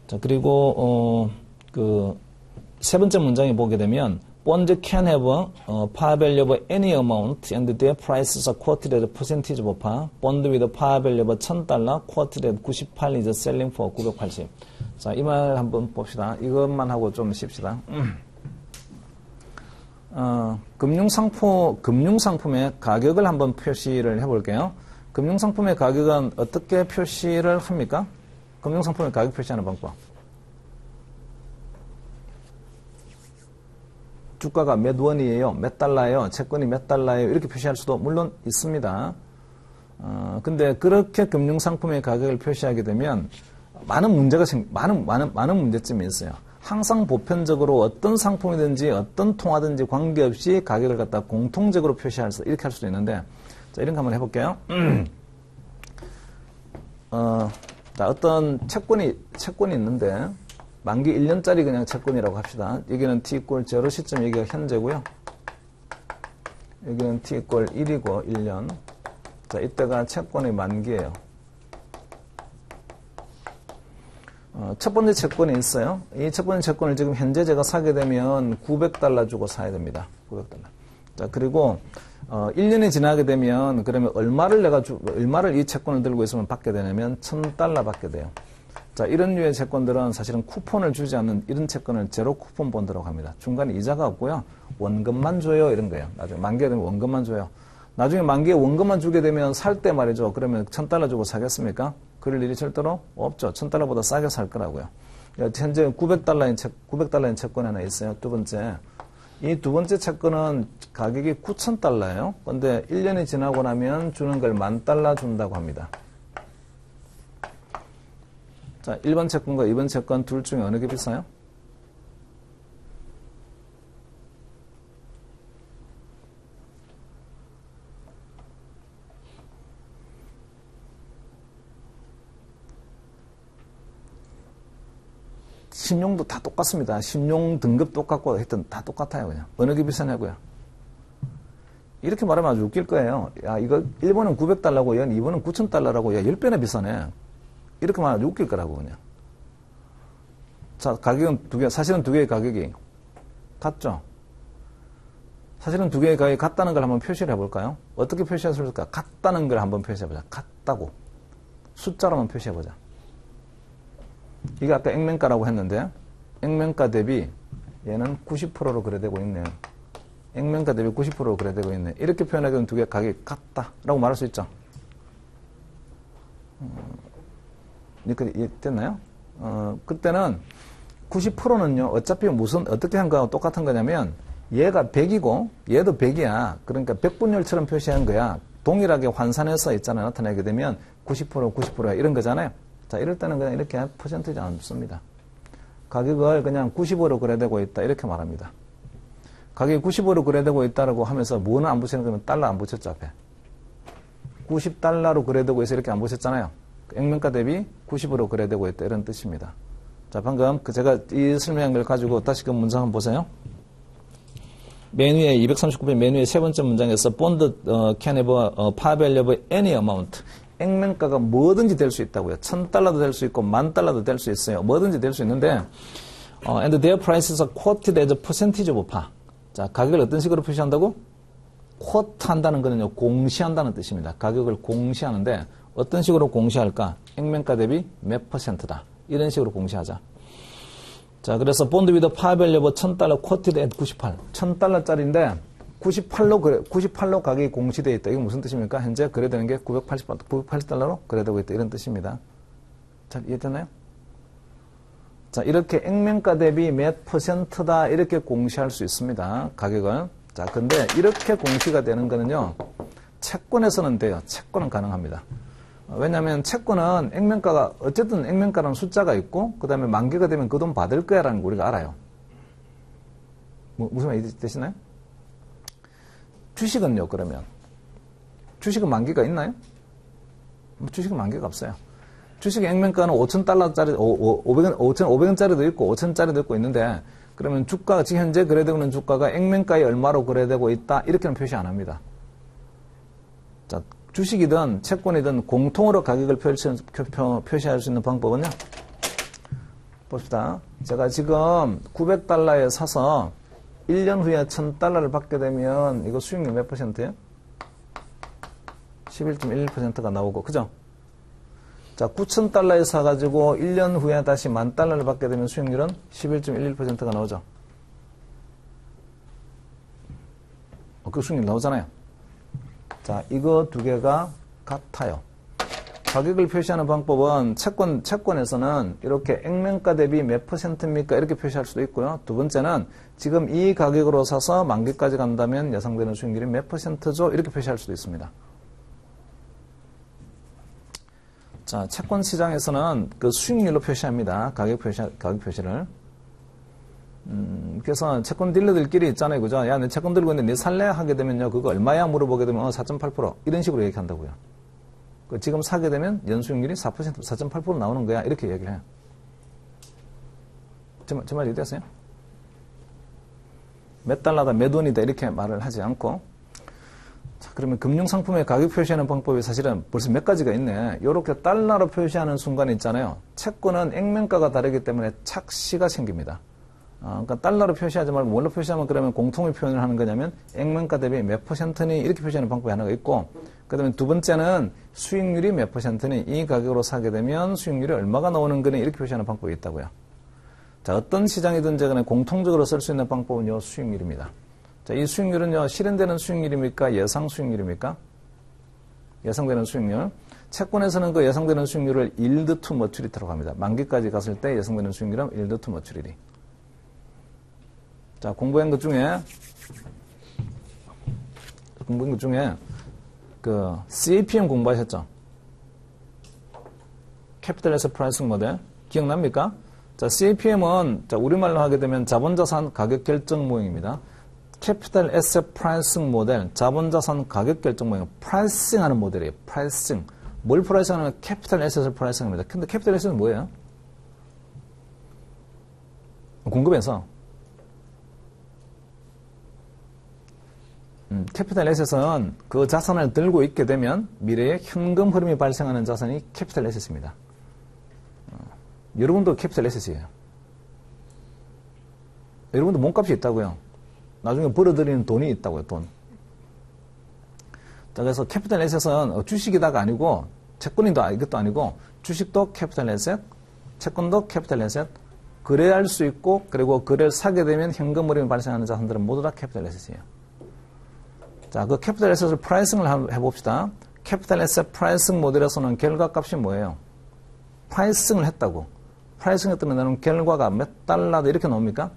자, 그리고 그 세 번째 문장에 보게 되면 bond can have a par value of any amount and their prices are quoted as a percentage of par. bond with a par value of $1,000 quoted at 98 is selling for 980. 자, 이 말 한번 봅시다. 이것만 하고 좀 쉽시다. 금융상품의 가격을 한번 표시를 해볼게요. 금융상품의 가격은 어떻게 표시를 합니까? 금융상품의 가격 표시하는 방법. 주가가 몇 원이에요? 몇 달러예요? 채권이 몇 달러예요? 이렇게 표시할 수도 물론 있습니다. 근데 그렇게 금융상품의 가격을 표시하게 되면 많은 문제점이 있어요. 항상 보편적으로 어떤 상품이든지 어떤 통화든지 관계없이 가격을 갖다 공통적으로 표시할 수, 이렇게 할 수도 있는데, 자, 이런 거 한번 해볼게요. 자, 어떤 채권이 있는데, 만기 1년짜리 그냥 채권이라고 합시다. 여기는 t = 0 시점, 여기가 현재고요. 여기는 t = 1이고, 1년. 자, 이때가 채권의 만기예요. 첫 번째 채권이 있어요. 이 첫 번째 채권을 지금 현재 제가 사게 되면 $900 주고 사야 됩니다. $900. 자, 그리고 1년이 지나게 되면 그러면 얼마를 이 채권을 들고 있으면 받게 되냐면 $1,000 받게 돼요. 자, 이런 류의 채권들은 사실은 쿠폰을 주지 않는 이런 채권을 제로 쿠폰 본드라고 합니다. 중간에 이자가 없고요. 원금만 줘요. 이런 거예요. 나중에 만기가 되면 원금만 줘요. 나중에 만기에 원금만 주게 되면 살 때 말이죠. 그러면 $1,000 주고 사겠습니까? 그럴 일이 절대로 없죠. $1,000보다 싸게 살 거라고요. 현재 $900인 채권 하나 있어요. 두 번째. 이 두 번째 채권은 가격이 $9,000예요. 근데 1년이 지나고 나면 주는 걸 $10,000 준다고 합니다. 자, 1번 채권과 2번 채권 둘 중에 어느 게 비싸요? 신용도 다 똑같습니다. 신용 등급 똑같고 하여튼 다 똑같아요. 그냥. 어느 게 비싸냐고요. 이렇게 말하면 아주 웃길 거예요. 야, 이거 1번은 $900고 2번은 $9,000라고 야, 10배나 비싸네. 이렇게 말하면 아주 웃길 거라고 그냥. 자, 가격은 두 개, 사실은 두 개의 가격이 같죠? 사실은 두 개의 가격이 같다는 걸 한번 표시를 해볼까요? 어떻게 표시할 수 있을까? 같다는 걸 한번 표시해보자. 같다고. 숫자로만 표시해보자. 이게 아까 액면가라고 했는데 액면가 대비 얘는 90%로 거래되고 있네요. 액면가 대비 90%로 거래되고 있네. 이렇게 표현하게 되면 두 개 가격이 같다라고 말할 수 있죠. 이렇게 됐나요? 그때는 90%는요. 어차피 어떻게 한 거하고 똑같은 거냐면 얘가 100이고 얘도 100이야. 그러니까 백분율처럼 표시한 거야. 동일하게 환산해서 있잖아요. 나타내게 되면 90%, 90%야. 이런 거잖아요. 자, 이럴 때는 그냥 이렇게 퍼센트지 않습니다. 가격을 그냥 90으로 거래되고 있다. 이렇게 말합니다. 가격이 90으로 거래되고 있다라고 하면서 뭐는 안 붙이는 거면 달러 안 붙였죠, 앞에. $90로 거래되고 있어. 이렇게 안 붙였잖아요. 액면가 대비 90으로 거래되고 있다. 이런 뜻입니다. 자, 방금 제가 이 설명한 걸 가지고 다시 그 문장 한번 보세요. 맨 위에 239번 맨 위에 세 번째 문장에서 bond can have a par value of any amount. 액면가가 뭐든지 될 수 있다고요. $1,000도 될 수 있고 $10,000도 될 수 있어요. 뭐든지 될 수 있는데 and their prices are quoted as a percentage of par. 자, 가격을 어떤 식으로 표시한다고? quote 한다는 거는요. 공시한다는 뜻입니다. 가격을 공시하는데 어떤 식으로 공시할까? 액면가 대비 몇 %다. 이런 식으로 공시하자. 자, 그래서 bond with a par value of $1,000 quoted at 98. $1,000짜리인데 98로 가격이 공시되어 있다. 이게 무슨 뜻입니까? 현재 거래되는 게 $980로 거래되고 있다. 이런 뜻입니다. 잘 이해됐나요? 자, 이렇게 액면가 대비 몇 %다. 이렇게 공시할 수 있습니다. 가격을. 자, 근데 이렇게 공시가 되는 거는요. 채권에서는 돼요. 채권은 가능합니다. 왜냐하면 채권은 액면가가 어쨌든 액면가라는 숫자가 있고 그 다음에 만기가 되면 그 돈 받을 거야 라는 거 우리가 알아요. 무슨 말이 되시나요? 주식은요, 그러면. 주식은 만기가 있나요? 주식은 만기가 없어요. 주식의 액면가는 $5,000짜리, 500원짜리도 있고, 5,000짜리도 있고 있는데, 그러면 주가가, 지금 현재 거래되고 있는 주가가 액면가에 얼마로 거래되고 있다, 이렇게는 표시 안 합니다. 자, 주식이든 채권이든 공통으로 가격을 표시할 수 있는 방법은요? 봅시다. 제가 지금 $900에 사서 1년 후에 $1,000를 받게 되면 이거 수익률 몇 %예요? 11.11%가 나오고, 그죠? 자, $9,000에 사가지고 1년 후에 다시 $10,000를 받게 되면 수익률은 11.11%가 나오죠. 그 수익률 나오잖아요. 자, 이거 두 개가 같아요. 가격을 표시하는 방법은 채권에서는 이렇게 액면가 대비 몇 %입니까? 이렇게 표시할 수도 있고요. 두 번째는 지금 이 가격으로 사서 만기까지 간다면 예상되는 수익률이 몇 %죠? 이렇게 표시할 수도 있습니다. 자, 채권 시장에서는 그 수익률로 표시합니다. 가격 표시를. 그래서 채권 딜러들끼리 있잖아요. 그죠? 야, 내 채권 들고 있는데 네 살래? 하게 되면요. 그거 얼마야? 물어보게 되면 4.8%. 이런 식으로 얘기한다고요. 지금 사게 되면 연수익률이 4%, 4.8% 나오는 거야. 이렇게 얘기를 해요. 제 말 이해됐어요? 몇 달러다, 몇 원이다. 이렇게 말을 하지 않고. 자, 그러면 금융상품의 가격 표시하는 방법이 사실은 벌써 몇 가지가 있네. 이렇게 달러로 표시하는 순간이 있잖아요. 채권은 액면가가 다르기 때문에 착시가 생깁니다. 그러니까 달러로 표시하지 말고 뭘로 표시하면 그러면 공통의 표현을 하는 거냐면 액면가 대비 몇 %니 이렇게 표시하는 방법이 하나가 있고, 그 다음에 두 번째는 수익률이 몇 %니 이 가격으로 사게 되면 수익률이 얼마가 나오는 거니 이렇게 표시하는 방법이 있다고요. 자, 어떤 시장이든지 간에 공통적으로 쓸 수 있는 방법은요, 수익률입니다. 자, 이 수익률은요, 실현되는 수익률입니까? 예상 수익률입니까? 예상되는 수익률. 채권에서는 그 예상되는 수익률을 yield to maturity라고 합니다. 만기까지 갔을 때 예상되는 수익률은 yield to maturity. 자, 공부한 것 중에 그 CAPM 공부하셨죠? 캐피탈 애셋 프라이싱 모델 기억납니까? 자, CAPM은 자, 우리말로 하게 되면 자본자산 가격 결정 모형입니다. 캐피탈 애셋 프라이싱 모델, 자본자산 가격 결정 모형, 프라이싱 하는 모델이에요. 프라이싱. 뭘 프라이싱 하는 캐피탈 애셋을 프라이싱 합니다. 근데 캐피탈 애셋은 뭐예요? 궁금해서. 캐피탈 애셋은 그 자산을 들고 있게 되면 미래에 현금 흐름이 발생하는 자산이 캐피탈 애셋입니다. 여러분도 캐피탈 애셋이에요. 여러분도 몸값이 있다고요. 나중에 벌어들이는 돈이 있다고요, 돈. 자, 그래서 캐피탈 애셋은 주식이다가 아니고, 채권이다, 이것도 아니고, 주식도 캐피탈 애셋, 채권도 캐피탈 애셋, 거래할 수 있고, 그리고 거래를 사게 되면 현금 흐름이 발생하는 자산들은 모두 다 캐피탈 애셋이에요. 자, 그 캐피탈 애셋을 프라이싱을 해봅시다. 캐피탈 애셋 프라이싱 모델에서는 결과값이 뭐예요? 프라이싱을 했다고. 프라이싱 했더니 나는 결과가 몇 달러다 이렇게 나옵니까?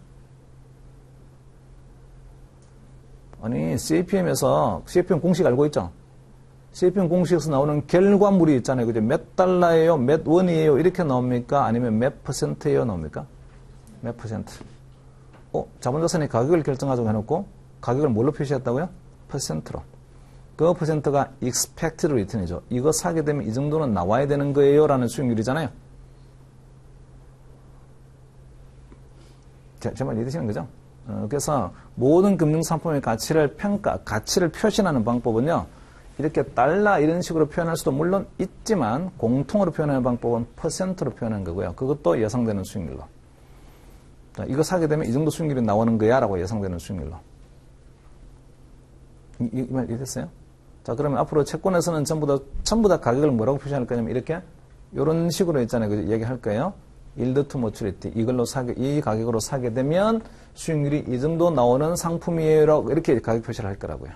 아니, CAPM에서, CAPM 공식 알고 있죠? CAPM 공식에서 나오는 결과물이 있잖아요. 그죠? 몇 달러예요? 몇 원이에요? 이렇게 나옵니까? 아니면 몇 %예요? 나옵니까? 몇 %? 자본자산의 가격을 결정하자고 해놓고, 가격을 뭘로 표시했다고요? %로. 그 %가 expected return이죠. 이거 사게 되면 이 정도는 나와야 되는 거예요. 라는 수익률이잖아요. 제 말 이해되시는 거죠? 그래서 모든 금융상품의 가치를 가치를 표시하는 방법은요, 이렇게 달러 이런 식으로 표현할 수도 물론 있지만, 공통으로 표현하는 방법은 %로 표현하는 거고요. 그것도 예상되는 수익률로. 자, 이거 사게 되면 이 정도 수익률이 나오는 거야 라고 예상되는 수익률로. 이 말 이해됐어요? 자, 그러면 앞으로 채권에서는 전부 다 가격을 뭐라고 표시할 거냐면, 이렇게, 이런 식으로 있잖아요. 그죠? 얘기할 거예요. yield to maturity. 이 가격으로 사게 되면 수익률이 이 정도 나오는 상품이에요. 이렇게 가격 표시를 할 거라고요.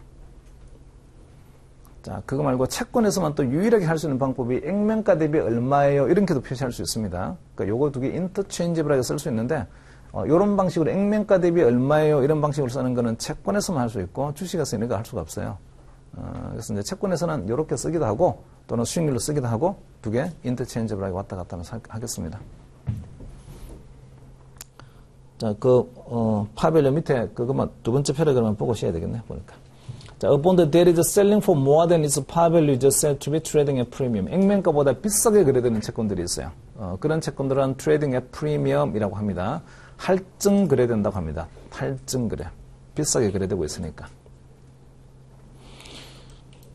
자, 그거 말고 채권에서만 또 유일하게 할 수 있는 방법이 액면가 대비 얼마예요. 이렇게도 표시할 수 있습니다. 그러니까 요거 두 개 인터체인지블하게 쓸 수 있는데, 이런 방식으로 액면가 대비 얼마예요. 이런 방식으로 쓰는 거는 채권에서만 할 수 있고, 주식에서 이런 거 할 수가 없어요. 그래서 이제 채권에서는 이렇게 쓰기도 하고, 또는 수익률로 쓰기도 하고, 두 개 인터체인지블하게 왔다 갔다 하겠습니다. 자, 파벨 밑에 그것만 두 번째 패러그램만 보고 쉬어야 되겠네, 보니까. 자, upon the date is selling for more than its par value is said to be trading at premium. 액면가보다 비싸게 거래되는 채권들이 있어요. 그런 채권들은 trading at premium이라고 합니다. 할증 거래된다고 합니다. 할증 거래. 비싸게 거래되고 있으니까.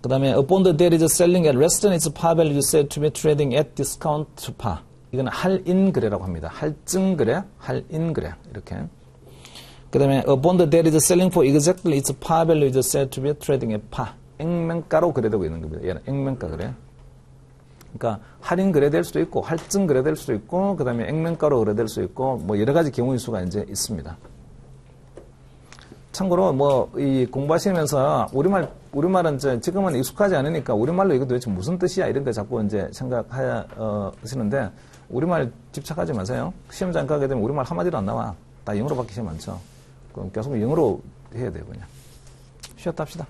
그 다음에 upon the date is selling at less than its par value is said to be trading at discount to par. 이거는 할인 거래라고 합니다. 할증 거래, 할인 거래 이렇게. 그 다음에 upon the date is selling for exactly its par value is said to be trading at par. 액면가로 거래되고 있는 겁니다. 얘는 액면가 거래. 그러니까 할인 거래될 수도 있고 할증 거래될 수도 있고 그 다음에 액면가로 거래될 수 있고 뭐 여러 가지 경우의 수가 이제 있습니다. 참고로 뭐 이 공부하시면서 우리말은 이제 지금은 익숙하지 않으니까 우리말로 이거 도대체 무슨 뜻이야 이런 거 자꾸 이제 생각하시는데 우리말 집착하지 마세요. 시험장 가게 되면 우리말 한마디도 안 나와. 다 영어로 받기 시험 많죠. 그럼 계속 영어로 해야 돼요, 그냥. 쉬었다 합시다.